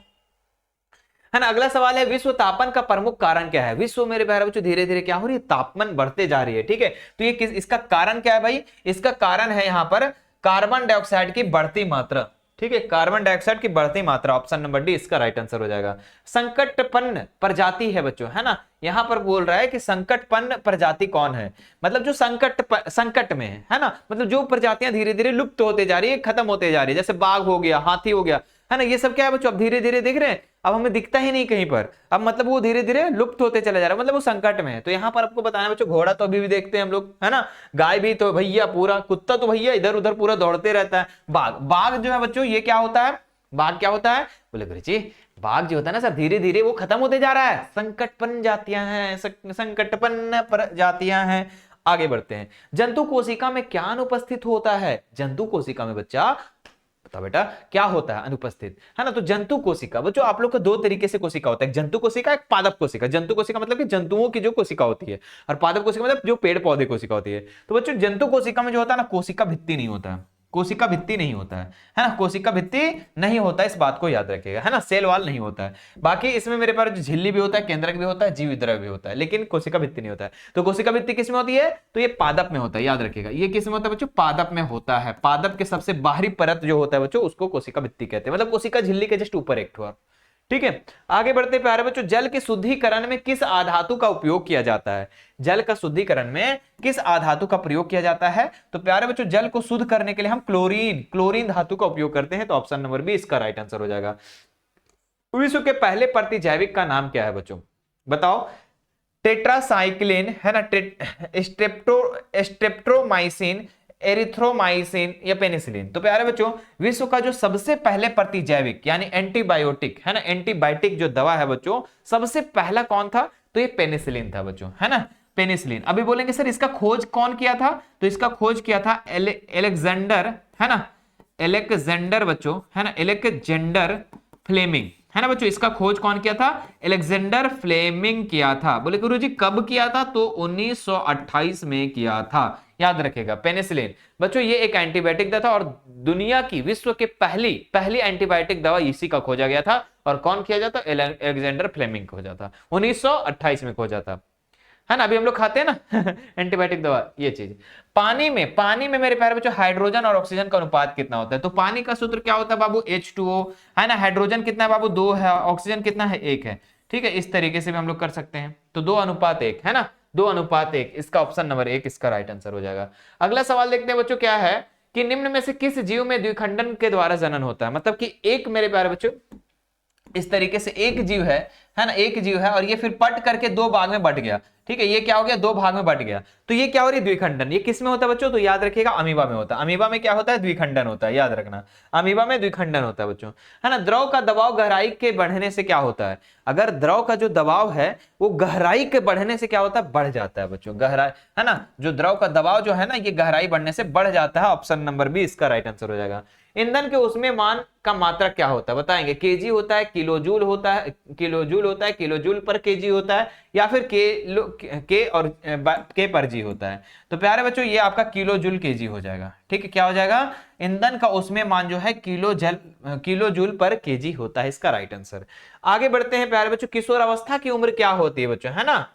है ना। अगला सवाल है, विश्व तापन का प्रमुख कारण क्या है? विश्व मेरे प्यारे बच्चों धीरे धीरे क्या हो रही है? तापमान बढ़ते जा रही है। ठीक है, तो ये इसका कारण क्या है भाई? इसका कारण है यहाँ पर कार्बन डाइऑक्साइड की बढ़ती मात्रा। ठीक है, कार्बन डाइऑक्साइड की बढ़ती मात्रा, ऑप्शन नंबर डी इसका राइट आंसर हो जाएगा। संकटपन्न प्रजाति है बच्चों, है ना, यहां पर बोल रहा है कि संकटपन्न प्रजाति कौन है? मतलब जो संकट में है ना, मतलब जो प्रजातियां धीरे धीरे लुप्त होते जा रही है, खत्म होते जा रही है, जैसे बाघ हो गया, हाथी हो गया, है ना, ये सब क्या है बच्चों? अब धीरे धीरे दिख रहे हैं, अब हमें दिखता ही नहीं कहीं पर, अब मतलब वो धीरे धीरे लुप्त होते चले जा रहा है, मतलब वो संकट में है। तो यहाँ पर आपको बताना बच्चों, घोड़ा तो अभी भी देखते हैं हम लोग, है ना, गाय भी तो भैया पूरा, कुत्ता तो भैया इधर उधर पूरा दौड़ते रहता है। बाघ जो है बच्चों ये क्या होता है? बाघ क्या होता है? बोले गुरुजी बाघ जो होता है ना सर, धीरे धीरे वो खत्म होते जा रहा है, संकटपन्न जातियां हैं, संकटपन्न प्रजातियां हैं। आगे बढ़ते हैं। जंतु कोशिका में क्या अनुपस्थित होता है? जंतु कोशिका में बच्चा बता बेटा क्या होता है? अनुपस्थित, है ना। तो जंतु कोशिका बच्चों आप लोग को दो तरीके से कोशिका होता है, एक जंतु कोशिका, एक पादप कोशिका। जंतु कोशिका मतलब कि जंतुओं की जो कोशिका होती है, और पादप कोशिका मतलब जो पेड़ पौधे कोशिका होती है। तो बच्चों जंतु कोशिका में जो होता है ना, कोशिका भित्ति नहीं होता है, कोशिका भित्ति नहीं होता है ना, कोशिका भित्ति नहीं होता है, इस बात को याद रखिएगा, है ना, सेल वाल नहीं होता है। बाकी इसमें मेरे पास जो झिल्ली भी होता है, केंद्रक भी होता है, जीव विद्रव भी होता है, लेकिन कोशिका भित्ति नहीं होता है। तो कोशिका भित्ति किस में होती है, तो ये पादप में होता है, याद रखिएगा, ये किस में होता है बच्चों, पादप में होता है। पादप के सबसे बाहरी परत जो होता है बच्चों, उसको कोशिका भित्ति कहते हैं, मतलब कोशिका झिल्ली के जस्ट ऊपर एक ठोर। ठीक है, आगे बढ़ते प्यारे बच्चों, जल के शुद्धिकरण में किस आधातु का उपयोग किया जाता है, जल का शुद्धिकरण में किस आधातु का प्रयोग किया जाता है, तो प्यारे बच्चों जल को शुद्ध करने के लिए हम क्लोरीन धातु का उपयोग करते हैं, तो ऑप्शन नंबर बी इसका राइट आंसर हो जाएगा। विश्व के पहले प्रतिजैविक का नाम क्या है बच्चों, बताओ। टेट्रासाइक्लिन है ना, स्ट्रेप्टोमाइसिन, एरिथ्रोमाइसिन या पेनिसिलिन। तो प्यारे बच्चों विश्व का जो सबसे पहले प्रतिजैविक यानी एंटीबायोटिक है ना, एंटीबायोटिक जो दवा है बच्चों, सबसे पहला कौन था, तो ये पेनिसिलिन था बच्चों, है ना, पेनिसिलिन। अभी बोलेंगे सर इसका खोज कौन किया था, तो इसका खोज किया था एलेक्जेंडर, है ना, एलेक्जेंडर बच्चों, है ना, एलेक्जेंडर फ्लेमिंग, है ना बच्चों, इसका खोज कौन किया था, एलेक्जेंडर फ्लेमिंग किया था। बोले गुरुजी कब किया था, तो 1928 में किया था, याद रखेगा। पेनिसिलिन बच्चों ये एक एंटीबायोटिक दवा था और दुनिया की विश्व के पहली एंटीबायोटिक दवा इसी का खोजा गया था, और कौन किया जाता, एलेक्जेंडर फ्लेमिंग खोजा था, 1928 में खोजा था, है ना। अभी हम लोग खाते हैं ना एंटीबायोटिक दवा, ये चीज। पानी में मेरे प्यारे बच्चों हाइड्रोजन और ऑक्सीजन का अनुपात कितना होता है, तो पानी का सूत्र क्या होता है बाबू, H2O, है ना, हाइड्रोजन कितना है बाबू 2 है, ऑक्सीजन कितना है 1 है। ठीक है, इस तरीके से भी हम लोग कर सकते हैं, तो 2:1 है ना, 2:1, इसका ऑप्शन नंबर 1 इसका राइट आंसर हो जाएगा। अगला सवाल देखते हैं बच्चों, क्या है कि निम्न में से किस जीव में द्विखंडन के द्वारा जनन होता है, मतलब कि एक मेरे प्यारे बच्चों इस तरीके से एक जीव है ना, एक जीव है और ये फिर पट करके 2 भाग में बट गया। ठीक है, ये क्या हो गया, 2 भाग में बट गया, तो ये क्या हो रही है, द्विखंडन। ये किस में होता है बच्चों, तो याद रखिएगा अमीबा में होता है। अमीबा में क्या होता है, द्विखंडन होता है, याद रखना, अमीबा में द्विखंडन होता है बच्चों, है ना। द्रव का दबाव गहराई के बढ़ने से क्या होता है, अगर द्रव का जो दबाव है वो गहराई के बढ़ने से क्या होता है, बढ़ जाता है बच्चों, गहराई, है ना, जो द्रव का दबाव जो है ना ये गहराई बढ़ने से बढ़ जाता है, ऑप्शन नंबर बी इसका राइट आंसर हो जाएगा। ईंधन के उसमें मान का मात्रक क्या होता है, बताएंगे, केजी होता है, किलोजूल होता है, किलोजूल पर केजी होता है, या फिर के और के पर जी होता है। तो प्यारे बच्चों ये आपका किलोजूल केजी हो जाएगा। ठीक है, क्या हो जाएगा, ईंधन का उसमें मान जो है किलोजूल पर केजी होता है, इसका राइट आंसर। आगे बढ़ते हैं प्यारे बच्चों, किशोर अवस्था की उम्र क्या होती है बच्चों, है ना,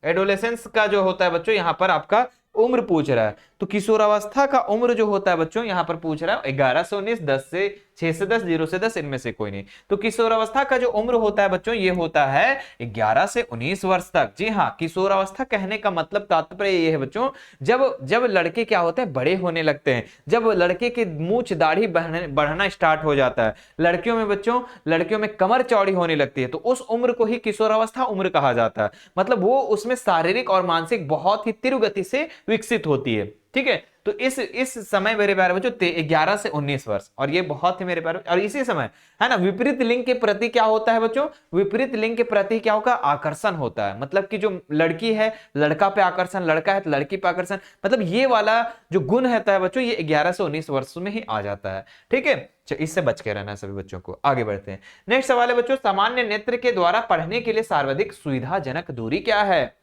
एडोलेसेंस का जो होता है बच्चों यहाँ पर आपका उम्र पूछ रहा है, तो किशोरावस्था का उम्र जो होता है बच्चों यहाँ पर पूछ रहा है 11 से 19, 10 से 6 से 10, 0 से 10, इनमें से कोई नहीं। तो किशोरावस्था का जो उम्र होता है बच्चों ये होता है 11 से 19 वर्ष तक। जी हाँ, किशोरावस्था कहने का मतलब तात्पर्य ये है बच्चों, जब लड़के क्या होते हैं बड़े होने लगते हैं, जब लड़के की मूछ दाढ़ी बढ़ना स्टार्ट हो जाता है, लड़कियों में बच्चों, लड़कियों में कमर चौड़ी होने लगती है, तो उस उम्र को ही किशोरावस्था उम्र कहा जाता है। मतलब वो उसमें शारीरिक और मानसिक बहुत ही तीव्र गति से विकसित होती है। ठीक है, तो इस समय मेरे प्यारे बच्चों 11 से 19 वर्ष, और ये बहुत ही मेरे प्यारे, और इसी समय है ना विपरीत लिंग के प्रति क्या होता है बच्चों, विपरीत लिंग के प्रति क्या होगा, आकर्षण होता है। मतलब कि जो लड़की है लड़का पे आकर्षण, लड़का है तो लड़की पे आकर्षण, मतलब ये वाला जो गुण रहता है बच्चों ये 11 से 19 वर्ष में ही आ जाता है। ठीक है, इससे बच के रहना है सभी बच्चों को। आगे बढ़ते हैं, नेक्स्ट सवाल है बच्चों, सामान्य नेत्र के द्वारा पढ़ने के लिए सर्वाधिक सुविधाजनक दूरी क्या है।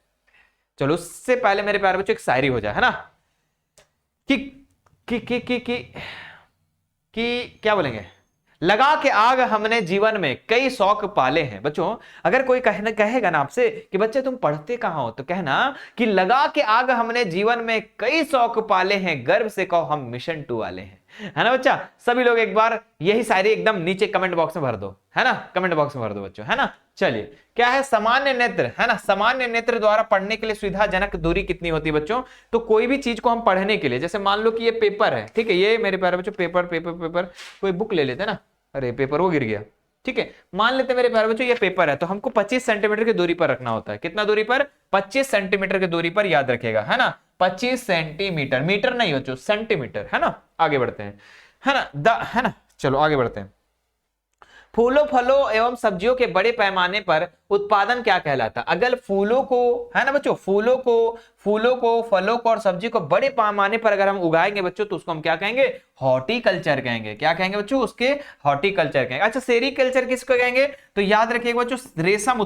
चलो उससे पहले मेरे प्यारे बच्चों एक शायरी हो जाए, है ना, कि क्या बोलेंगे, लगा के आग हमने जीवन में कई शौक पाले हैं। बच्चों अगर कोई कहेगा ना आपसे कि बच्चे तुम पढ़ते कहां हो, तो कहना कि लगा के आग हमने जीवन में कई शौक पाले हैं, गर्व से कहो हम मिशन 2 वाले हैं, है ना बच्चा। सभी लोग एक बार यही शायरी एकदम नीचे कमेंट बॉक्स में भर दो, है ना, कमेंट बॉक्स में भर दो बच्चों, है ना। चलिए क्या है, सामान्य नेत्र, है ना, सामान्य नेत्र द्वारा पढ़ने के लिए सुविधाजनक दूरी कितनी होती है बच्चों, तो कोई भी चीज को हम पढ़ने के लिए, जैसे मान लो कि ये पेपर है, ठीक है, ये मेरे प्यारे बच्चों पेपर कोई बुक ले लेते हैं ना, अरे पेपर वो गिर गया, ठीक है, मान लेते मेरे प्यारे बच्चों ये पेपर है, तो हमको 25 सेंटीमीटर की दूरी पर रखना होता है। कितना दूरी पर, 25 सेंटीमीटर की दूरी पर, याद रखेगा, है ना, 25 सेंटीमीटर, मीटर नहीं बच्चों, सेंटीमीटर, है ना। आगे बढ़ते हैं, है ना, है ना, चलो आगे बढ़ते हैं। फूलों फलों एवं सब्जियों के बड़े पैमाने पर उत्पादन क्या कहलाता है? अगर फूलों को, है ना बच्चों, फूलों को फलों को और सब्जी को बड़े पैमाने पर अगर हम उगाएंगे बच्चों तो उसको हम क्या कहेंगे? हॉर्टिकल्चर कहेंगे। क्या कहेंगे बच्चों? उसके हॉर्टिकल्चर कहेंगे। अच्छा, सेरीकल्चर किसको कहेंगे? तो याद रखिएगा बच्चों, रेशम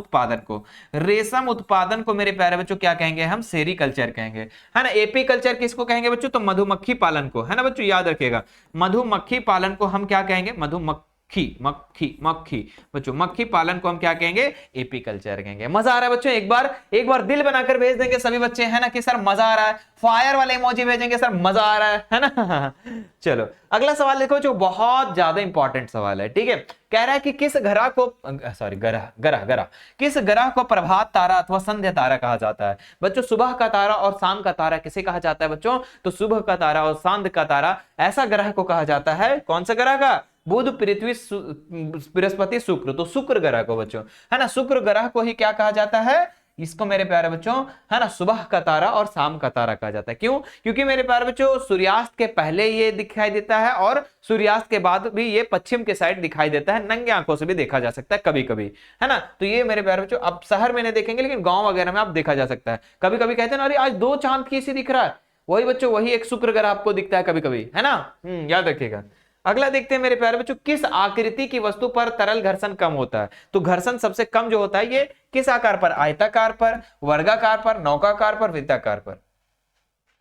उत्पादन को मेरे प्यारे बच्चों क्या कहेंगे? हम सेरीकल्चर कहेंगे, है ना। एपीकल्चर किसको कहेंगे बच्चों? तो मधुमक्खी पालन को, है ना बच्चों, याद रखिएगा। मधुमक्खी पालन को हम क्या कहेंगे? मक्खी बच्चों, मक्खी पालन को हम क्या कहेंगे? एपीकल्चर कहेंगे। मजा आ रहा है बच्चों? एक बार दिल बनाकर भेज देंगे सभी बच्चे, है ना, कि सर मजा आ रहा है। फायर वाले इमोजी भेजेंगे, सर मजा आ रहा है ना। चलो अगला सवाल देखो, जो बहुत ज्यादा इंपॉर्टेंट सवाल है, ठीक है। कह रहा है कि किस ग्रह को, सॉरी ग्रह किस ग्रह को प्रभात तारा अथवा संध्या तारा कहा जाता है? बच्चों, सुबह का तारा और शाम का तारा किसे कहा जाता है बच्चों? तो सुबह का तारा और शाम का तारा ऐसा ग्रह को कहा जाता है। कौन सा ग्रह का? बुध, पृथ्वी, बृहस्पति, शुक्र। तो शुक्र ग्रह को बच्चों, है ना, शुक्र ग्रह को ही क्या कहा जाता है? इसको मेरे प्यारे बच्चों, है ना, सुबह का तारा और शाम का तारा कहा जाता है। क्यों? क्योंकि मेरे प्यारे बच्चों सूर्यास्त के पहले ये दिखाई देता है और सूर्यास्त के बाद भी ये पश्चिम के साइड दिखाई देता है। नंगे आंखों से भी देखा जा सकता है कभी कभी, है ना। तो ये मेरे प्यारे बच्चों, अब शहर में नहीं देखेंगे लेकिन गांव वगैरह में आप देखा जा सकता है। कभी कभी कहते हैं ना, अरे आज 2 चांद कैसे दिख रहा है? वही बच्चों, वही एक शुक्र ग्रह आपको दिखता है कभी कभी, है ना। याद रखिएगा। अगला देखते हैं मेरे प्यारे बच्चों, किस आकृति की वस्तु पर तरल घर्षण कम होता है? तो घर्षण सबसे कम जो होता है ये किस आकार पर? आयताकार पर, वर्गाकार पर, नौकाकार पर, वृत्ताकार पर।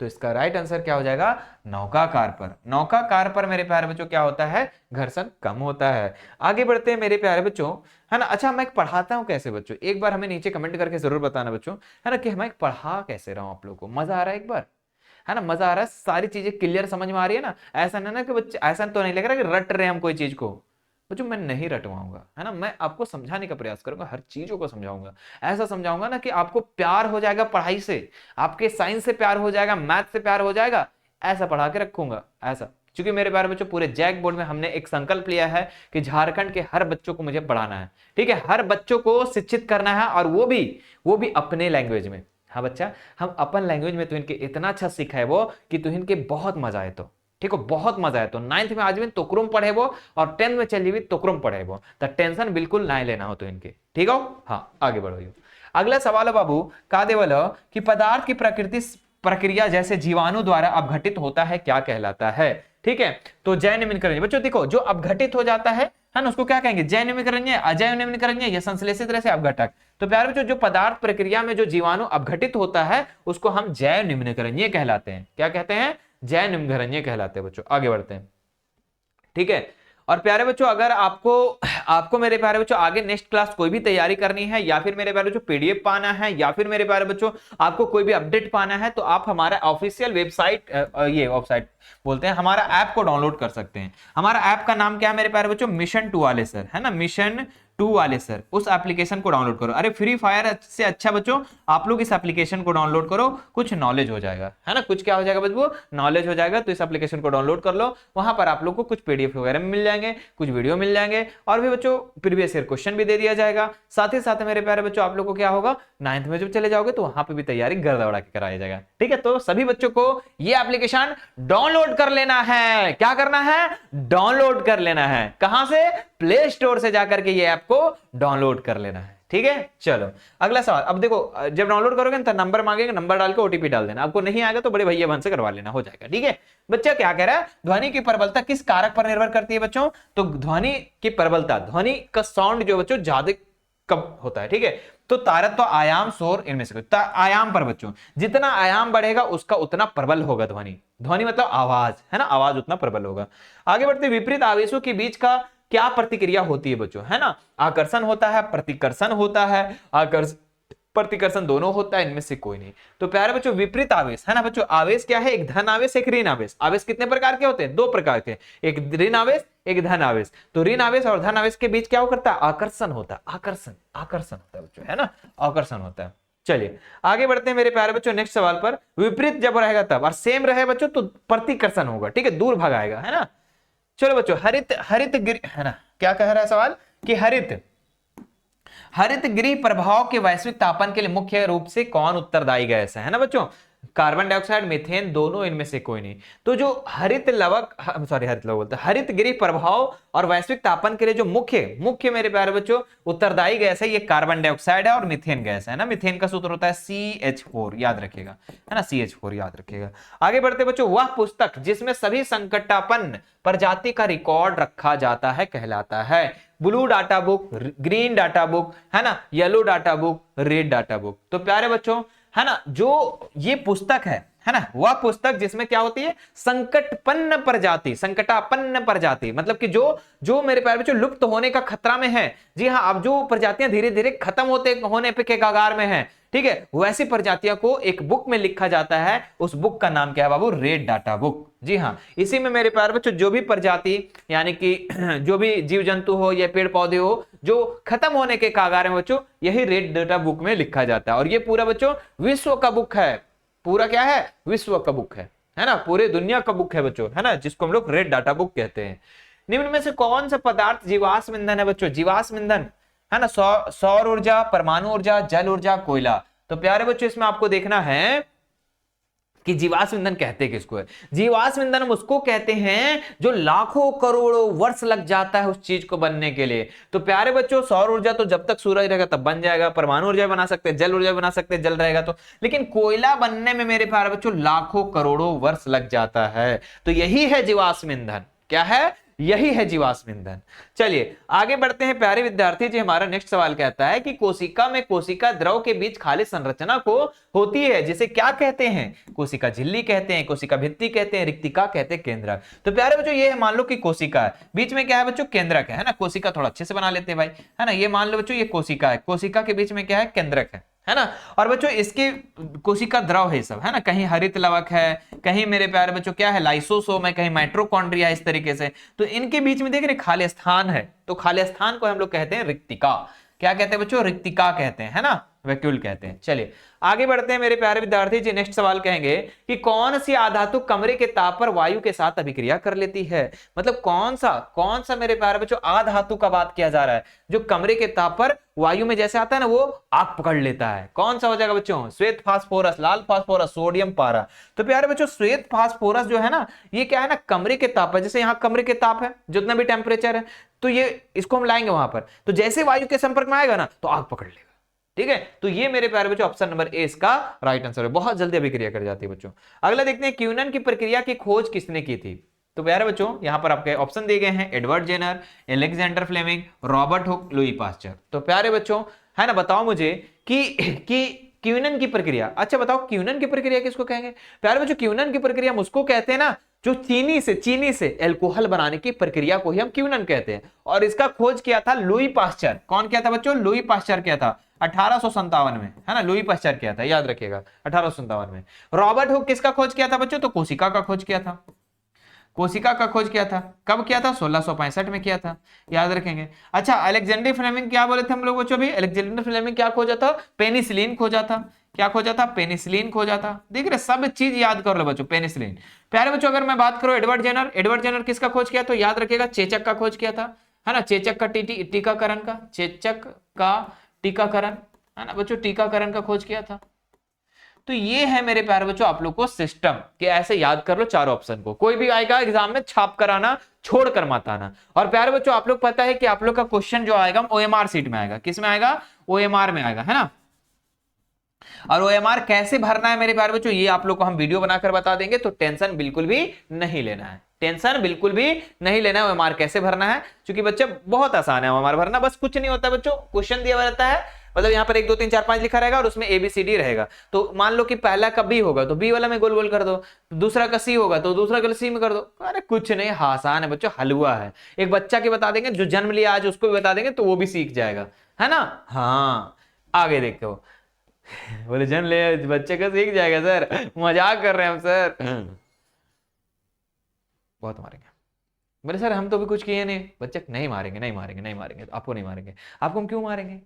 तो इसका राइट आंसर क्या हो जाएगा? नौकाकार पर। नौकाकार पर मेरे प्यारे बच्चों क्या होता है? घर्षण कम होता है। आगे बढ़ते हैं मेरे प्यारे बच्चों, है ना। अच्छा, मैं पढ़ाता हूं कैसे बच्चों? एक बार हमें नीचे कमेंट करके जरूर बताना बच्चों, है ना, कि मैं पढ़ा कैसे रहा हूं आप लोगों को। मजा आ रहा है? एक बार, है ना, मजा आ रहा है? सारी चीजें क्लियर समझ में आ रही है ना? ऐसा ना कि बच्चे, ऐसा तो नहीं लग रहा कि रट रहे हैं हम कोई चीज को। बच्चों मैं नहीं रटवाऊंगा, है ना, मैं आपको समझाने का प्रयास करूंगा, हर चीजों को समझाऊंगा। ऐसा समझाऊंगा ना कि आपको प्यार हो जाएगा पढ़ाई से, आपके साइंस से प्यार हो जाएगा, मैथ से प्यार हो जाएगा। ऐसा पढ़ा के रखूंगा, ऐसा। क्योंकि मेरे प्यारे बच्चों पूरे जैक बोर्ड में हमने एक संकल्प लिया है कि झारखंड के हर बच्चों को मुझे पढ़ाना है, ठीक है। हर बच्चों को शिक्षित करना है, और वो भी अपने लैंग्वेज में। हाँ बच्चा, हम अपन लैंग्वेज में तो इनके इतना अच्छा सीखा है वो कि तो इनके बहुत मजा आए। तो ठीक हो, बहुत मजा आए। तो 9th में आज भी तुकरुम पढ़े वो, और 10th में चलिए भी तुकरुम पढ़े वो। तो टेंशन बिल्कुल ना लेना हो तो इनके, ठीक हो। हाँ आगे बढ़ो। अगला सवाल है बाबू, का देवल कि पदार्थ की प्रक्रिया जैसे जीवाणु द्वारा अपघटित होता है क्या कहलाता है? ठीक है, तो जैव निम्नीकरण। बच्चों देखो, जो अपघटित हो जाता है ना, उसको क्या कहेंगे? जैव निम्नीकरण, अजैव निम्नीकरण या संश्लेषित तरह से अपघटक। तो प्यारे बच्चों, जो पदार्थ प्रक्रिया में जो जीवाणु अपघटित होता है उसको हम जैव निम्नीकरण कहलाते हैं। क्या कहते हैं? जैव निम्नीकरण कहलाते हैं। बच्चों आगे बढ़ते हैं, ठीक है। और प्यारे बच्चों, अगर आपको मेरे प्यारे बच्चों आगे नेक्स्ट क्लास कोई भी तैयारी करनी है, या फिर मेरे प्यारे बच्चों पीडीएफ पाना है, या फिर मेरे प्यारे बच्चों आपको कोई भी अपडेट पाना है, तो आप हमारा ऑफिशियल वेबसाइट, ये वेबसाइट बोलते हैं, हमारा ऐप को डाउनलोड कर सकते हैं। हमारा ऐप का नाम क्या है मेरे प्यारे बच्चों? मिशन 2 वाले सर, है ना, मिशन 2 वाले सर। उस एप्लीकेशन को डाउनलोड करो। अरे फ्री फायर से अच्छा बच्चों आप लोग इस एप्लीकेशन को डाउनलोड करो, कुछ नॉलेज हो जाएगा, है ना। कुछ क्या हो जाएगा बच्चों? नॉलेज हो जाएगा। तो इस एप्लीकेशन को डाउनलोड कर लो, वहां पर आप लोग को कुछ पीडीएफ वगैरह मिल जाएंगे, कुछ वीडियो मिल जाएंगे, और भी बच्चों प्रीवियस ईयर क्वेश्चन भी दे दिया जाएगा। साथ ही साथ मेरे प्यारे बच्चों आप लोग को क्या होगा, 9th में जब चले जाओगे तो वहां पे भी तैयारी गर्दा उड़ा के कराया जाएगा, ठीक है। तो सभी बच्चों को ये एप्लीकेशन डाउनलोड कर लेना है। क्या करना है? डाउनलोड कर लेना है। कहां से? प्ले स्टोर से जाकर के ये ऐप को डाउनलोड कर लेना है, ठीक है। चलो अगला सवाल। अब देखो, जब डाउनलोड करोगे तो नंबर मांगेगा, नंबर डाल के ओटीपी डाल देना। आपको नहीं आएगा तो बड़े भैया बहन से करवा लेना, हो जाएगा, ठीक है। बच्चा क्या कह रहा है? ध्वनि की प्रबलता किस कारक पर निर्भर करती है बच्चों? तो ध्वनि की प्रबलता, ध्वनि का साउंड जो बच्चों ज्यादा कब होता है, ठीक है। तो तारत्व, आयाम, शोर, इनमें से कोई आयाम पर बच्चों, जितना आयाम बढ़ेगा उसका उतना प्रबल होगा ध्वनि। ध्वनि मतलब आवाज, है ना, आवाज उतना प्रबल होगा। आगे बढ़ते, विपरीत आवेशों के बीच का क्या प्रतिक्रिया होती है बच्चों? है ना, आकर्षण होता है, प्रतिकर्षण होता है, प्रतिकर्षण दोनों होता है, इनमें से कोई नहीं। तो प्यारे बच्चों विपरीत आवेश, है ना बच्चों, आवेश क्या है? एक धन आवेश, एक ऋण आवेश। आवेश कितने प्रकार के होते हैं? 2 प्रकार के, एक ऋण आवेश, एक धन आवेश। तो ऋण आवेश और धन आवेश के बीच क्या करता है? आकर्षण होता है, आकर्षण होता है बच्चों, है ना, आकर्षण होता है। चलिए आगे बढ़ते हैं मेरे प्यारे बच्चों नेक्स्ट सवाल पर। विपरीत जब रहेगा तब, और सेम रहे बच्चों तो प्रतिकर्षण होगा, ठीक है, दूर भगाएगा, है ना। चलो बच्चों, हरित गृह, है ना, क्या कह रहा है सवाल कि हरित गृह प्रभाव के वैश्विक तापन के लिए मुख्य रूप से कौन उत्तरदायी गैस है ना बच्चों? कार्बन डाइऑक्साइड, मीथेन, दोनों इनमें से कोई नहीं। तो जो हरित लवक, सॉरी हरित लवक बोलते हैं, हरित गृह प्रभाव और वैश्विक तापन के लिए जो मुख्य मुख्य मेरे प्यारे बच्चों उत्तरदायी गैस है, ये कार्बन डाइऑक्साइड है और मीथेन गैस है ना। मीथेन का सूत्र होता है CH4, याद रखिएगा, है ना, CH4 याद रखिएगा। आगे बढ़ते बच्चों, वह पुस्तक जिसमें सभी संकटापन्न प्रजाति का रिकॉर्ड रखा जाता है कहलाता है blue data book, green data book, है ना, yellow data book, red data book. तो प्यारे बच्चों, है ना, जो ये पुस्तक है ना, वह पुस्तक जिसमें क्या होती है, संकटपन्न प्रजाति, संकटापन्न प्रजाति, मतलब कि जो जो मेरे प्यारे बच्चों लुप्त होने का खतरा में है। जी हाँ, अब जो प्रजातियां धीरे धीरे खत्म होने के कगार में है, ठीक है, वैसी प्रजातियों को एक बुक में लिखा जाता है। उस बुक का नाम क्या है बाबू, रेड डाटा बुक। जी हाँ, इसी में मेरे प्यारे बच्चों जो भी प्रजाति यानी कि जो भी जीव जंतु हो या पेड़ पौधे हो जो खत्म होने के कगार में बच्चों, यही रेड डाटा बुक में लिखा जाता है। और ये पूरा बच्चों विश्व का बुक है, पूरा क्या है, विश्व का बुक है ना, पूरे दुनिया का बुक है बच्चों, है ना, जिसको हम लोग रेड डाटा बुक कहते हैं। निम्न में से कौन सा पदार्थ जीवाश्म ईंधन है बच्चों, जीवाश्म ईंधन, है ना, सौर ऊर्जा, परमाणु ऊर्जा, जल ऊर्जा, कोयला। तो प्यारे बच्चों इसमें आपको देखना है कि जीवाश्म ईंधन कहते किसको है। जीवाश्म ईंधन हम उसको कहते हैं जो लाखों करोड़ों वर्ष लग जाता है उस चीज को बनने के लिए। तो प्यारे बच्चों, सौर ऊर्जा तो जब तक सूरज रहेगा तब बन जाएगा, परमाणु ऊर्जा बना सकते हैं, जल ऊर्जा बना सकते हैं, जल रहेगा तो, लेकिन कोयला बनने में मेरे प्यारे बच्चों लाखों करोड़ों वर्ष लग जाता है। तो यही है जीवाश्म ईंधन, क्या है, यही है जीवाश्म ईंधन। चलिए आगे बढ़ते हैं प्यारे विद्यार्थी जी। हमारा नेक्स्ट सवाल कहता है कि कोशिका में कोशिका द्रव के बीच खाली संरचना को होती है जिसे क्या कहते हैं, कोशिका झिल्ली कहते हैं, कोशिका भित्ति कहते हैं, रिक्तिका कहते हैं, केंद्रक। तो प्यारे बच्चों ये मान लो कि कोशिका है, बीच में क्या है बच्चों, केंद्रक है ना। कोशिका थोड़ा अच्छे से बना लेते हैं भाई, है ना। ये मान लो बच्चों ये कोशिका है, कोशिका के बीच में क्या है, केंद्रक है ना। और बच्चों इसके कोशिका द्रव है सब, है ना, कहीं हरित लवक है, कहीं मेरे प्यारे बच्चों क्या है, लाइसोसोम है, कहीं माइटोकॉन्ड्रिया, इस तरीके से। तो इनके बीच में देख रहे खाली स्थान है, तो खाली स्थान को हम लोग कहते हैं रिक्तिका। क्या कहते हैं बच्चों, रिक्तिका कहते हैं, है ना, वैक्यूल कहते हैं। चलिए आगे बढ़ते हैं मेरे प्यारे विद्यार्थी जी। नेक्स्ट सवाल कहेंगे कि कौन सी आधातु कमरे के ताप पर वायु के साथ अभिक्रिया कर लेती है। मतलब कौन सा मेरे प्यारे बच्चों आधातु का बात किया जा रहा है जो कमरे के ताप पर वायु में जैसे आता है ना वो आग पकड़ लेता है। कौन सा हो जाएगा बच्चों, श्वेत फास्फोरस, लाल फास्फोरस, सोडियम पारा। तो प्यारे बच्चों श्वेत फास्फोरस जो है ना, ये क्या है ना, कमरे के ताप है। जैसे यहाँ कमरे के ताप है, जितना भी टेम्परेचर है, तो ये इसको हम लाएंगे वहां पर, तो जैसे वायु के संपर्क में आएगा ना तो आग पकड़ लेगा। ठीक है, तो ये मेरे प्यारे बच्चों ऑप्शन नंबर ए इसका राइट आंसर है। बहुत जल्दी अभिक्रिया कर जाती है बच्चों। अगला देखते हैं क्यूनन की प्रक्रिया की खोज किसने की थी। तो प्यारे बच्चों यहां पर आपके ऑप्शन दिए गए हैं, Edward Jenner, Alexander Fleming, Robert Hooke, Louis Pasteur. तो प्यारे बच्चों है ना, बताओ मुझे कि क्यूनन की प्रक्रिया, अच्छा बताओ क्यूनन की प्रक्रिया किसको कहेंगे। प्यारे बच्चों क्यूनन की प्रक्रिया हम उसको कहते हैं ना जो चीनी से एल्कोहल बनाने की प्रक्रिया को ही हम क्यूनन कहते हैं। और इसका खोज किया था लुई पास्चर। कौन किया था बच्चों, लुई पास्चर किया था 1857 में, है ना, लुई पास्चर किया था, याद रखिएगा 1857 में। रॉबर्ट हुक किसका खोज किया था बच्चों, तो कोशिका का खोज किया था, कोशिका का खोज किया था। कब किया था, 1665 में किया था, याद रखेंगे। अच्छा अलेक्जेंडर फ्लेमिंग क्या बोले थे हम लोग बच्चों भी, अलेक्जेंडर फ्लेमिंग क्या खोजा था, पेनिसिलिन खोजा था। क्या खोजा था, पेनिसिलिन खोजा था। देख रहे सब चीज याद कर लो बच्चों, पेनिसिलिन। प्यारे बच्चों अगर मैं बात करूं एडवर्ड जेनर किसका खोज किया, तो याद रखिएगा चेचक का खोज किया था, है ना, चेचक का टीकाकरण का, चेचक का टीकाकरण, है ना बच्चों, टीकाकरण का खोज किया था। तो ये है मेरे प्यारे बच्चों आप लोग को सिस्टम कि ऐसे याद कर लो चारों ऑप्शन को, कोई भी आएगा एग्जाम में छाप कर आना, छोड़ कर मत आना। और प्यारे बच्चों आप लोग पता है कि आप लोग का क्वेश्चन जो आएगा ओएमआर सीट में आएगा, किस में आएगा, ओएमआर में आएगा, है ना। और ओएमआर कैसे भरना है मेरे प्यारे बच्चों ये आप लोग को हम वीडियो बनाकर बता देंगे, तो टेंशन बिल्कुल भी नहीं लेना है, टेंशन बिल्कुल भी नहीं लेना है। ओएमआर कैसे भरना है, क्योंकि बच्चे बहुत आसान है ओएमआर भरना, बस कुछ नहीं होता बच्चों, क्वेश्चन दिया हुआ रहता है, मतलब यहाँ पर 1 2 3 4 5 लिखा रहेगा और उसमें ABCD रहेगा। तो मान लो कि पहला का B होगा तो B वाला में गोल गोल कर दो, दूसरा का C होगा तो दूसरा का C में कर दो। अरे कुछ नहीं, आसान है बच्चों, हलवा है। एक बच्चा के बता देंगे, जो जन्म लिया आज उसको भी बता देंगे तो वो भी सीख जाएगा, है ना। हाँ आगे देखो बोले जन्म ले बच्चे का सीख जाएगा सर, मजाक कर रहे हैं हम सर, बहुत मारेंगे। बोले सर हम तो भी कुछ किए नहीं, बच्चे नहीं मारेंगे नहीं मारेंगे नहीं मारेंगे, आपको नहीं मारेंगे। आपको हम क्यों मारेंगे,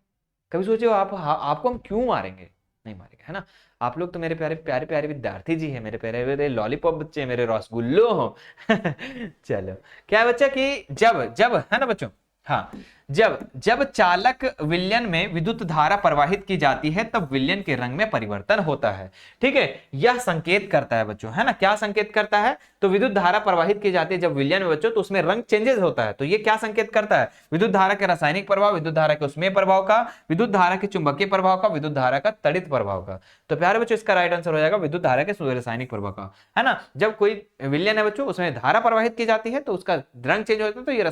कभी सोचे हो आपको हम क्यों मारेंगे, नहीं मारेंगे, है ना। आप लोग तो मेरे प्यारे प्यारे प्यारे विद्यार्थी जी हैं, मेरे प्यारे मेरे लॉलीपॉप बच्चे, मेरे रसगुल्लो हो। चलो क्या है बच्चा कि जब है ना बच्चों, हाँ जब जब चालक विलयन में विद्युत धारा प्रवाहित की जाती है तब विलयन के रंग में परिवर्तन होता है। ठीक है, यह संकेत करता है बच्चों, है ना, क्या संकेत करता है, तो विद्युत धारा प्रवाहित की जाती है जब विलयन में बच्चों, तो उसमें रंग चेंजेस होता है। तो ये क्या संकेत करता है, विद्युत धारा के रासायनिक प्रभाव, विद्युत धारा के उष्मीय प्रभाव का, विद्युत धारा के चुंबकीय प्रभाव का, विद्युत धारा का तड़ित प्रभाव का। तो प्यारे बच्चों इसका राइट आंसर हो जाएगा विद्युत धारा के रासायनिक प्रभाव का, है ना। जब कोई विलयन है बच्चों, उसमें धारा प्रवाहित की जाती है तो उसका रंग चेंज होता है, तो ये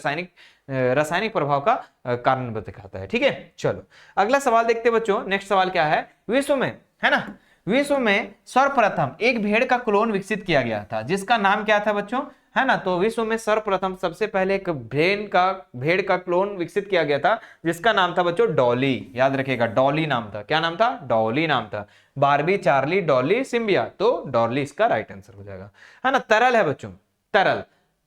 रासायनिक प्रभाव का कारण दिखाता है। ठीक है, चलो अगला सवाल देखते हैं बच्चों। नेक्स्ट सवाल क्या है, विश्व में, है ना, विश्व में सर्वप्रथम एक भेड़ का क्लोन विकसित किया गया था जिसका नाम क्या था बच्चों, है ना। तो विश्व में सर्वप्रथम सबसे पहले एक भेड़ का क्लोन विकसित किया गया था जिसका नाम था बच्चों डॉली। याद रखिएगा, डॉली नाम था। क्या नाम था, डॉली नाम था। बारबी, चार्ली, डॉली, सिम्बिया, तो डॉली इसका राइट आंसर हो जाएगा, है ना। तरल है बच्चों, तरल,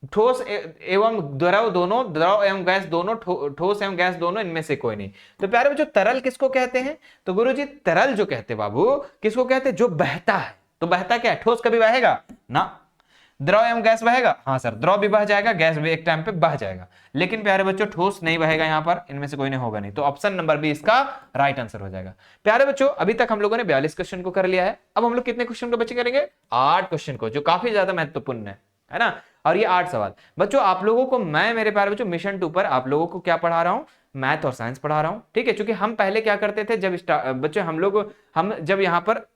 ठोस एवं द्रव दोनों, द्रव एवं गैस दोनों, ठोस एवं गैस दोनों, इनमें से कोई नहीं। तो प्यारे बच्चों तरल किसको कहते हैं, तो गुरुजी तरल जो कहते हैं बाबू, किसको कहते हैं, जो बहता है। तो बहता क्या है, ठोस कभी बहेगा ना, द्रव एवं गैस बहेगा, हाँ सर, द्रव भी बह जाएगा, गैस भी एक टाइम पे बह जाएगा, लेकिन प्यारे बच्चों ठोस नहीं बहेगा यहाँ पर, इनमें से कोई नहीं होगा नहीं। तो ऑप्शन नंबर बी इसका राइट आंसर हो जाएगा। प्यारे बच्चों अभी तक हम लोगों ने 42 क्वेश्चन को कर लिया है। अब हम लोग कितने क्वेश्चन को बच्चे करेंगे, 8 क्वेश्चन को, जो काफी ज्यादा महत्वपूर्ण है ना। और ये 8 सवाल बच्चों आप लोगों को मैं, मेरे प्यारे बच्चों, मिशन 2 पर आप लोगों को क्या पढ़ा रहा हूं, मैथ और साइंस पढ़ा रहा हूं। ठीक है, क्योंकि हम पहले क्या करते थे, जब बच्चों हम जब यहाँ पर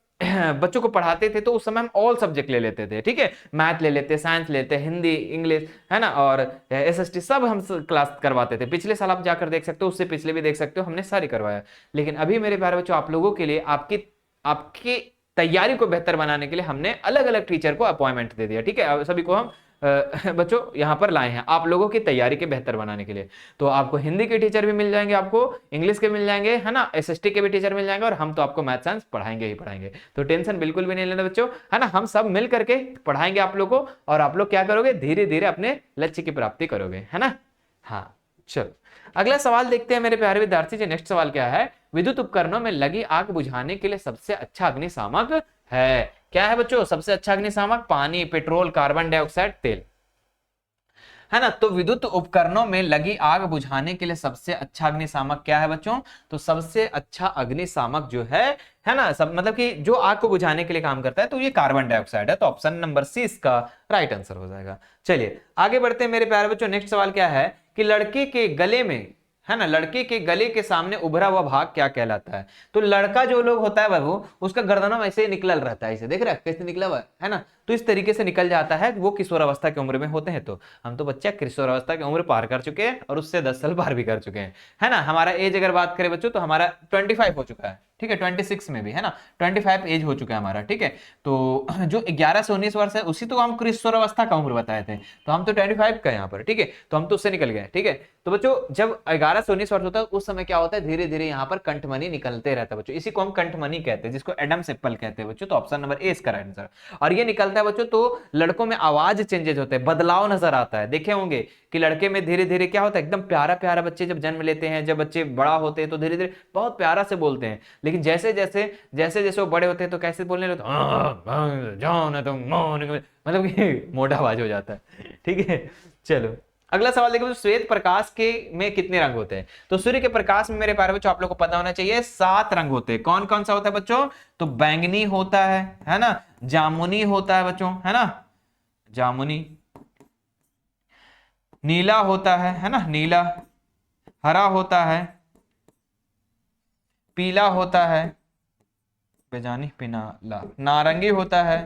बच्चों को पढ़ाते थे तो उस समय हम ऑल सब्जेक्ट ले लेते थे। ठीक है, मैथ ले लेते, साइंस लेते, हिंदी, इंग्लिश, है ना, और एसएसटी सब हम क्लास करवाते थे। पिछले साल आप जाकर देख सकते हो, उससे पिछले भी देख सकते हो, हमने सारी करवाया। लेकिन अभी मेरे प्यारे बच्चों आप लोगों के लिए, आपकी तैयारी को बेहतर बनाने के लिए हमने अलग अलग टीचर को अपॉइंटमेंट दे दिया। ठीक है, सभी को हम बच्चों यहाँ पर लाए हैं आप लोगों की तैयारी के बेहतर बनाने के लिए। तो आपको हिंदी के टीचर भी मिल जाएंगे, आपको इंग्लिश के मिल जाएंगे, है ना, एसएसटी के भी टीचर मिल जाएंगे, और हम तो आपको मैथ साइंस पढ़ाएंगे ही पढ़ाएंगे। तो टेंशन बिल्कुल भी नहीं लेना बच्चों, है ना, हम सब मिल करके पढ़ाएंगे आप लोग को, और आप लोग क्या करोगे, धीरे धीरे अपने लक्ष्य की प्राप्ति करोगे, है ना। हाँ चलो अगला सवाल देखते हैं मेरे प्यारे विद्यार्थी जी। नेक्स्ट सवाल क्या है, विद्युत उपकरणों में लगी आग बुझाने के लिए सबसे अच्छा अग्निशामक है, क्या है बच्चों, सबसे अच्छा अग्निशामक, पानी, पेट्रोल, कार्बन डाइऑक्साइड, तेल, है ना। तो विद्युत उपकरणों में लगी आग बुझाने के लिए सबसे अच्छा अग्निशामक क्या है बच्चों, तो सबसे अच्छा अग्निशामक जो है ना, सब मतलब कि जो आग को बुझाने के लिए काम करता है, तो ये कार्बन डाइऑक्साइड है। तो ऑप्शन नंबर सी इसका राइट आंसर हो जाएगा। चलिए आगे बढ़ते हैं मेरे प्यारे बच्चों। नेक्स्ट सवाल क्या है कि लड़के के गले में, है ना, लड़के के गले के सामने उभरा हुआ भाग क्या कहलाता है। तो लड़का जो लोग होता है बाबू, उसका गर्दनों में ऐसे ही निकल रहता है, इसे देख रहा है कैसे निकला हुआ है ना। तो इस तरीके से निकल जाता है, वो किशोरावस्था की उम्र में होते हैं। तो हम तो बच्चे किशोरावस्था की उम्र पार कर चुके हैं, और उससे 10 साल पार भी कर चुके हैं, है ना। हमारा एज अगर बात करें बच्चों, तो हमारा 25 हो चुका है। ठीक है, 26 में भी, है ना, 25 एज हो चुका है हमारा। ठीक है, तो जो 11 से 19 वर्ष है उसी तो हम किशोरावस्था का उम्र बताए थे, तो हम तो 25 का यहाँ पर। ठीक है, तो हम तो उससे निकल गए। ठीक है, तो बच्चों जब 11 से 19 वर्ष होता है उस समय क्या होता है, धीरे धीरे यहाँ पर कंठमनी निकलते रहता है बच्चों, इसी को हम कंठमनी कहते हैं, जिसको एडम्स एप्पल कहते हैं बच्चों। तो ऑप्शन नंबर ए इसका राइट आंसर। और ये निकलता है बच्चों तो लड़कों में आवाज चेंजेस होते हैं, बदलाव नजर आता है। देखे होंगे कि लड़के में धीरे धीरे क्या होता है, एकदम प्यारा प्यारा, बच्चे जब जन्म लेते हैं, जब बच्चे बड़ा होते हैं तो धीरे धीरे बहुत प्यारा से बोलते हैं, लेकिन जैसे जैसे वो बड़े होते हैं तो कैसे बोलने लगते हैं, मतलब कि मोटा आवाज हो जाता है। ठीक है, चलो अगला सवाल देखो, श्वेत प्रकाश के में कितने रंग होते हैं। तो सूर्य के प्रकाश में मेरे प्यारे बच्चों आप लोग को पता होना चाहिए 7 रंग होते हैं। कौन कौन सा होता है बच्चों, तो बैंगनी होता है ना, जामुनी होता है बच्चों, है ना, जामुनी, नीला होता है ना, नीला, हरा होता है, पीला होता है, बेजानी पिनाला, नारंगी होता है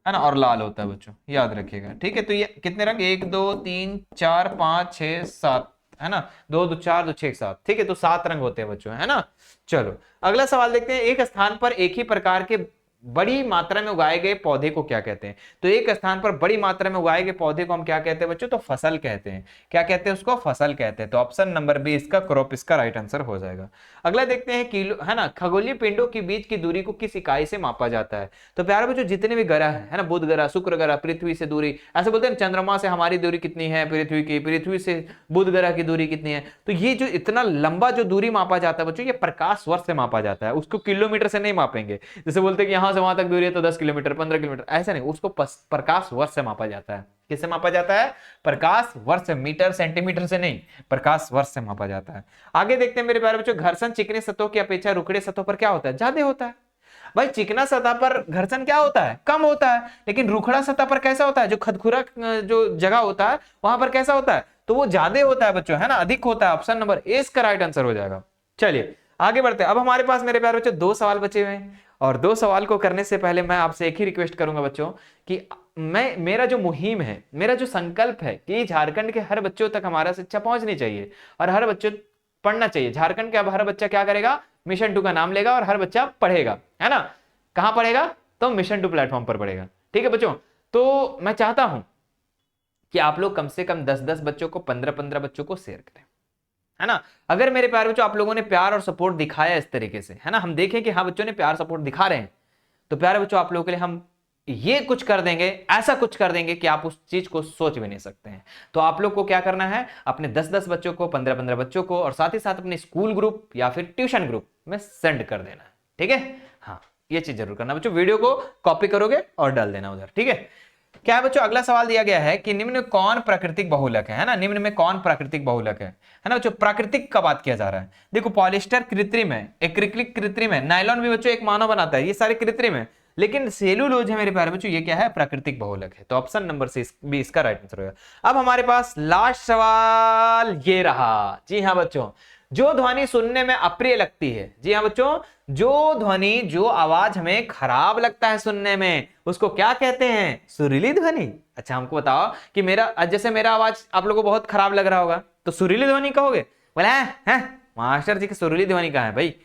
ना, और लाल होता है बच्चों, याद रखिएगा। ठीक है, तो ये कितने रंग, 1 2 3 4 5 6 7, है ना, 2 2 4 2 6 7। ठीक है, तो 7 रंग होते हैं बच्चों, है ना। चलो अगला सवाल देखते हैं, एक स्थान पर एक ही प्रकार के बड़ी मात्रा में उगाए गए पौधे को क्या कहते हैं। तो एक स्थान पर बड़ी मात्रा में उगाए गए पौधे को हम क्या कहते हैं बच्चों, तो फसल कहते हैं। क्या कहते हैं उसको, फसल कहते हैं। तो ऑप्शन नंबर बी इसका क्रॉप इसका राइट आंसर हो जाएगा। अगला देखते हैं किलो, है ना, खगोलीय पिंडों के बीच की दूरी को किस इकाई से मापा जाता है। तो प्यारे बच्चों जितने भी ग्रह है ना, बुध ग्रह, शुक्र ग्रह, पृथ्वी से दूरी, ऐसे बोलते हैं चंद्रमा से हमारी दूरी कितनी है पृथ्वी की, पृथ्वी से बुध ग्रह की दूरी कितनी है। तो ये जो इतना लंबा जो दूरी मापा जाता है बच्चों, ये प्रकाश वर्ष से मापा जाता है, उसको किलोमीटर से नहीं मापेंगे। जैसे बोलते हैं कि यहाँ वहां से वहां तक दूरी है तो 10 किलोमीटर 15 किलोमीटर, ऐसा नहीं, उसको प्रकाश वर्ष से मापा जाता है। किससे मापा जाता है? प्रकाश वर्ष से, मीटर सेंटीमीटर से नहीं, प्रकाश वर्ष से मापा जाता है। आगे देखते हैं मेरे प्यारे बच्चों, घर्षण चिकने सतहों की अपेक्षा रुखड़े सतहों पर क्या होता है? ज्यादा होता है। भाई चिकना सतह पर घर्षण क्या होता है? कम होता है। लेकिन रुखड़ा सतह पर कैसा होता है? जो खदखुरा जो जगह होता है वहां पर कैसा होता है? तो वो ज्यादा होता है बच्चों, है ना, अधिक होता है। ऑप्शन नंबर ए इसका राइट आंसर हो जाएगा। चलिए आगे बढ़ते हैं। अब हमारे पास मेरे प्यारे बच्चों 2 सवाल बचे हुए हैं, और 2 सवाल को करने से पहले मैं आपसे एक ही रिक्वेस्ट करूंगा बच्चों कि मेरा जो मुहिम है, मेरा जो संकल्प है कि झारखंड के हर बच्चों तक हमारा शिक्षा पहुंचनी चाहिए और हर बच्चों पढ़ना चाहिए। झारखंड के अब हर बच्चा क्या करेगा? मिशन 2 का नाम लेगा और हर बच्चा पढ़ेगा, है ना। कहां पढ़ेगा? तो मिशन 2 प्लेटफॉर्म पर पढ़ेगा। ठीक है बच्चों, तो मैं चाहता हूं कि आप लोग कम से कम 10-10 बच्चों को, 15-15 बच्चों को शेयर करें, है ना। अगर मेरे प्यारे बच्चों आप लोगों ने प्यार और सपोर्ट दिखाया इस तरीके से, है ना, हम देखें कि हाँ बच्चों ने प्यार सपोर्ट दिखा रहे हैं, तो प्यारे बच्चों आप लोगों के लिए हम ये कुछ कर देंगे, ऐसा कुछ कर देंगे कि आप उस चीज को सोच भी नहीं सकते हैं। तो आप लोग को क्या करना है? अपने 10-10 बच्चों को, 15-15 बच्चों को, और साथ ही साथ अपने स्कूल ग्रुप या फिर ट्यूशन ग्रुप में सेंड कर देना है। ठीक है, हाँ ये चीज जरूर करना बच्चों। वीडियो को कॉपी करोगे और डाल देना उधर। ठीक है, क्या है बच्चों? अगला सवाल दिया गया है कि निम्न में कौन प्राकृतिक बहुलक है ना। निम्न में कौन प्राकृतिक बहुलक है ना बच्चों। प्राकृतिक का बात किया जा रहा है। देखो पॉलिस्टर कृत्रिम है, एक्रिलिक कृत्रिम है, नायलॉन भी बच्चों एक मानव बनाता है, ये सारे कृत्रिम है। लेकिन सेलुलोज है मेरे प्यारे बच्चों, ये क्या है? प्राकृतिक बहुलक है। तो ऑप्शन नंबर बी इसका राइट आंसर होगा। अब हमारे पास लास्ट सवाल ये रहा। जी हाँ बच्चों, जो ध्वनि सुनने में अप्रिय लगती है, जी हाँ बच्चों, जो ध्वनि, जो आवाज हमें खराब लगता है सुनने में, उसको क्या कहते हैं? सुरीली ध्वनि। अच्छा हमको बताओ कि जैसे मेरा आवाज आप लोगों को बहुत खराब लग रहा होगा, तो सुरीली ध्वनि कहोगे? बोले हैं मास्टर जी की सुरीली ध्वनि कहाँ है भाई?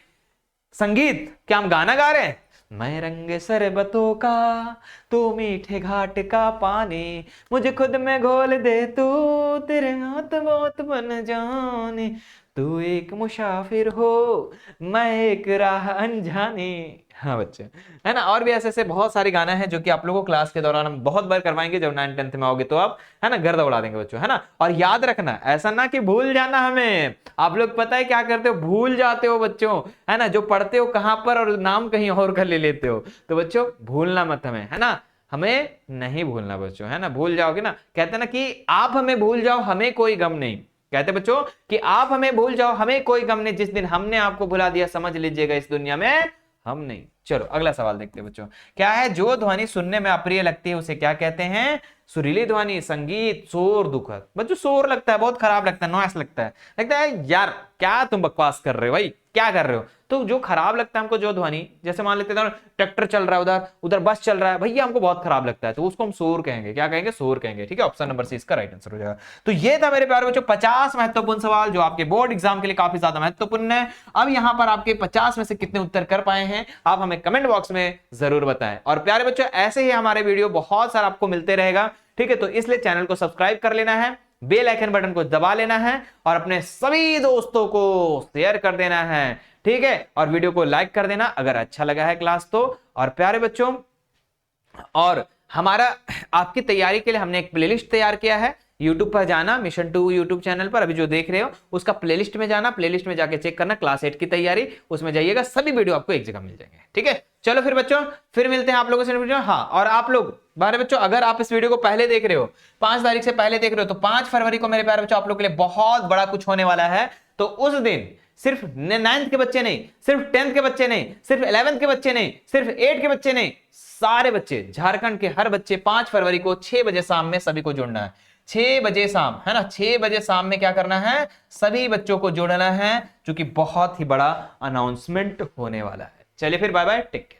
संगीत, क्या हम गाना गा रहे हैं? मैं रंग शरबतों का, तू मीठे घाट का पानी, मुझे खुद में घोल दे तू, तेरे हाथ बहुत बन जाने, तू एक मुसाफिर हो, मैं एक राह अनजानी। हाँ बच्चे, है ना। और भी ऐसे ऐसे बहुत सारे गाना है जो कि आप लोगों को क्लास के दौरान हम बहुत बार करवाएंगे। जब 9th-10th में आओगे तो आप, है ना, गर्दा उड़ा देंगे बच्चों, है ना। और याद रखना, ऐसा ना कि भूल जाना हमें। आप लोग पता है क्या करते हो? भूल जाते हो बच्चों, है ना, जो पढ़ते हो कहां पर और नाम कहीं और का ले लेते हो। तो बच्चों भूलना मत हमें, है ना, हमें नहीं भूलना बच्चों, है ना। भूल जाओगे ना, कहते ना कि आप हमें भूल जाओ हमें कोई गम नहीं। कहते बच्चों कि आप हमें भूल जाओ हमें कोई गम नहीं, जिस दिन हमने आपको भुला दिया समझ लीजिएगा इस दुनिया में हम नहीं। चलो अगला सवाल देखते हैं बच्चों, क्या है? जो ध्वनि सुनने में अप्रिय लगती है उसे क्या कहते हैं? सुरीली ध्वनि, संगीत, शोर, दुखद। बच्चों शोर लगता है, बहुत खराब लगता है, नॉइस लगता है यार क्या तुम बकवास कर रहे हो भाई, क्या कर रहे हो। तो जो खराब लगता है हमको, जो ध्वनि, जैसे मान लेते हैं ट्रैक्टर चल रहा है, उधर उधर बस चल रहा है, भैया हमको बहुत खराब लगता है, तो उसको हम शोर कहेंगे। क्या कहेंगे? शोर कहेंगे। ठीक है, ऑप्शन नंबर सी इसका राइट आंसर हो जाएगा। तो ये था मेरे प्यारे बच्चों 50 महत्वपूर्ण सवाल जो आपके बोर्ड एग्जाम के लिए काफी ज्यादा महत्वपूर्ण है। अब यहां पर आपके 50 में से कितने उत्तर कर पाए हैं आप हमें कमेंट बॉक्स में जरूर बताएं। और प्यारे बच्चों ऐसे ही हमारे वीडियो बहुत सारा आपको मिलते रहेगा। ठीक है, तो इसलिए चैनल को सब्सक्राइब कर लेना है, बेल आइकन बटन को दबा लेना है और अपने सभी दोस्तों को शेयर कर देना है। ठीक है, और वीडियो को लाइक कर देना अगर अच्छा लगा है क्लास तो। और प्यारे बच्चों, और हमारा आपकी तैयारी के लिए हमने एक प्लेलिस्ट तैयार किया है। YouTube पर जाना, मिशन 2 YouTube चैनल पर अभी जो देख रहे हो उसका प्लेलिस्ट में जाना, प्लेलिस्ट में जाके चेक करना क्लास 8 की तैयारी, उसमें जाइएगा, सभी वीडियो आपको एक जगह मिल जाएंगे। ठीक है, चलो फिर बच्चों फिर मिलते हैं आप लोगों से। हाँ, और आप लोग बारे बच्चों अगर आप इस वीडियो को पहले देख रहे हो, 5 तारीख से पहले देख रहे हो, तो 5 फरवरी को मेरे प्यारे बच्चों आप लोग के लिए बहुत बड़ा कुछ होने वाला है। तो उस दिन सिर्फ 9th के बच्चे नहीं, सिर्फ 10th के बच्चे नहीं, सिर्फ 11th के बच्चे नहीं, सिर्फ 8 के बच्चे नहीं, सारे बच्चे, झारखंड के हर बच्चे 5 फरवरी को 6 बजे शाम में सभी को जुड़ना है। 6 बजे शाम, है ना, 6 बजे शाम में क्या करना है? सभी बच्चों को जोड़ना है, क्योंकि बहुत ही बड़ा अनाउंसमेंट होने वाला है। चलिए फिर बाय बाय, टेक केयर।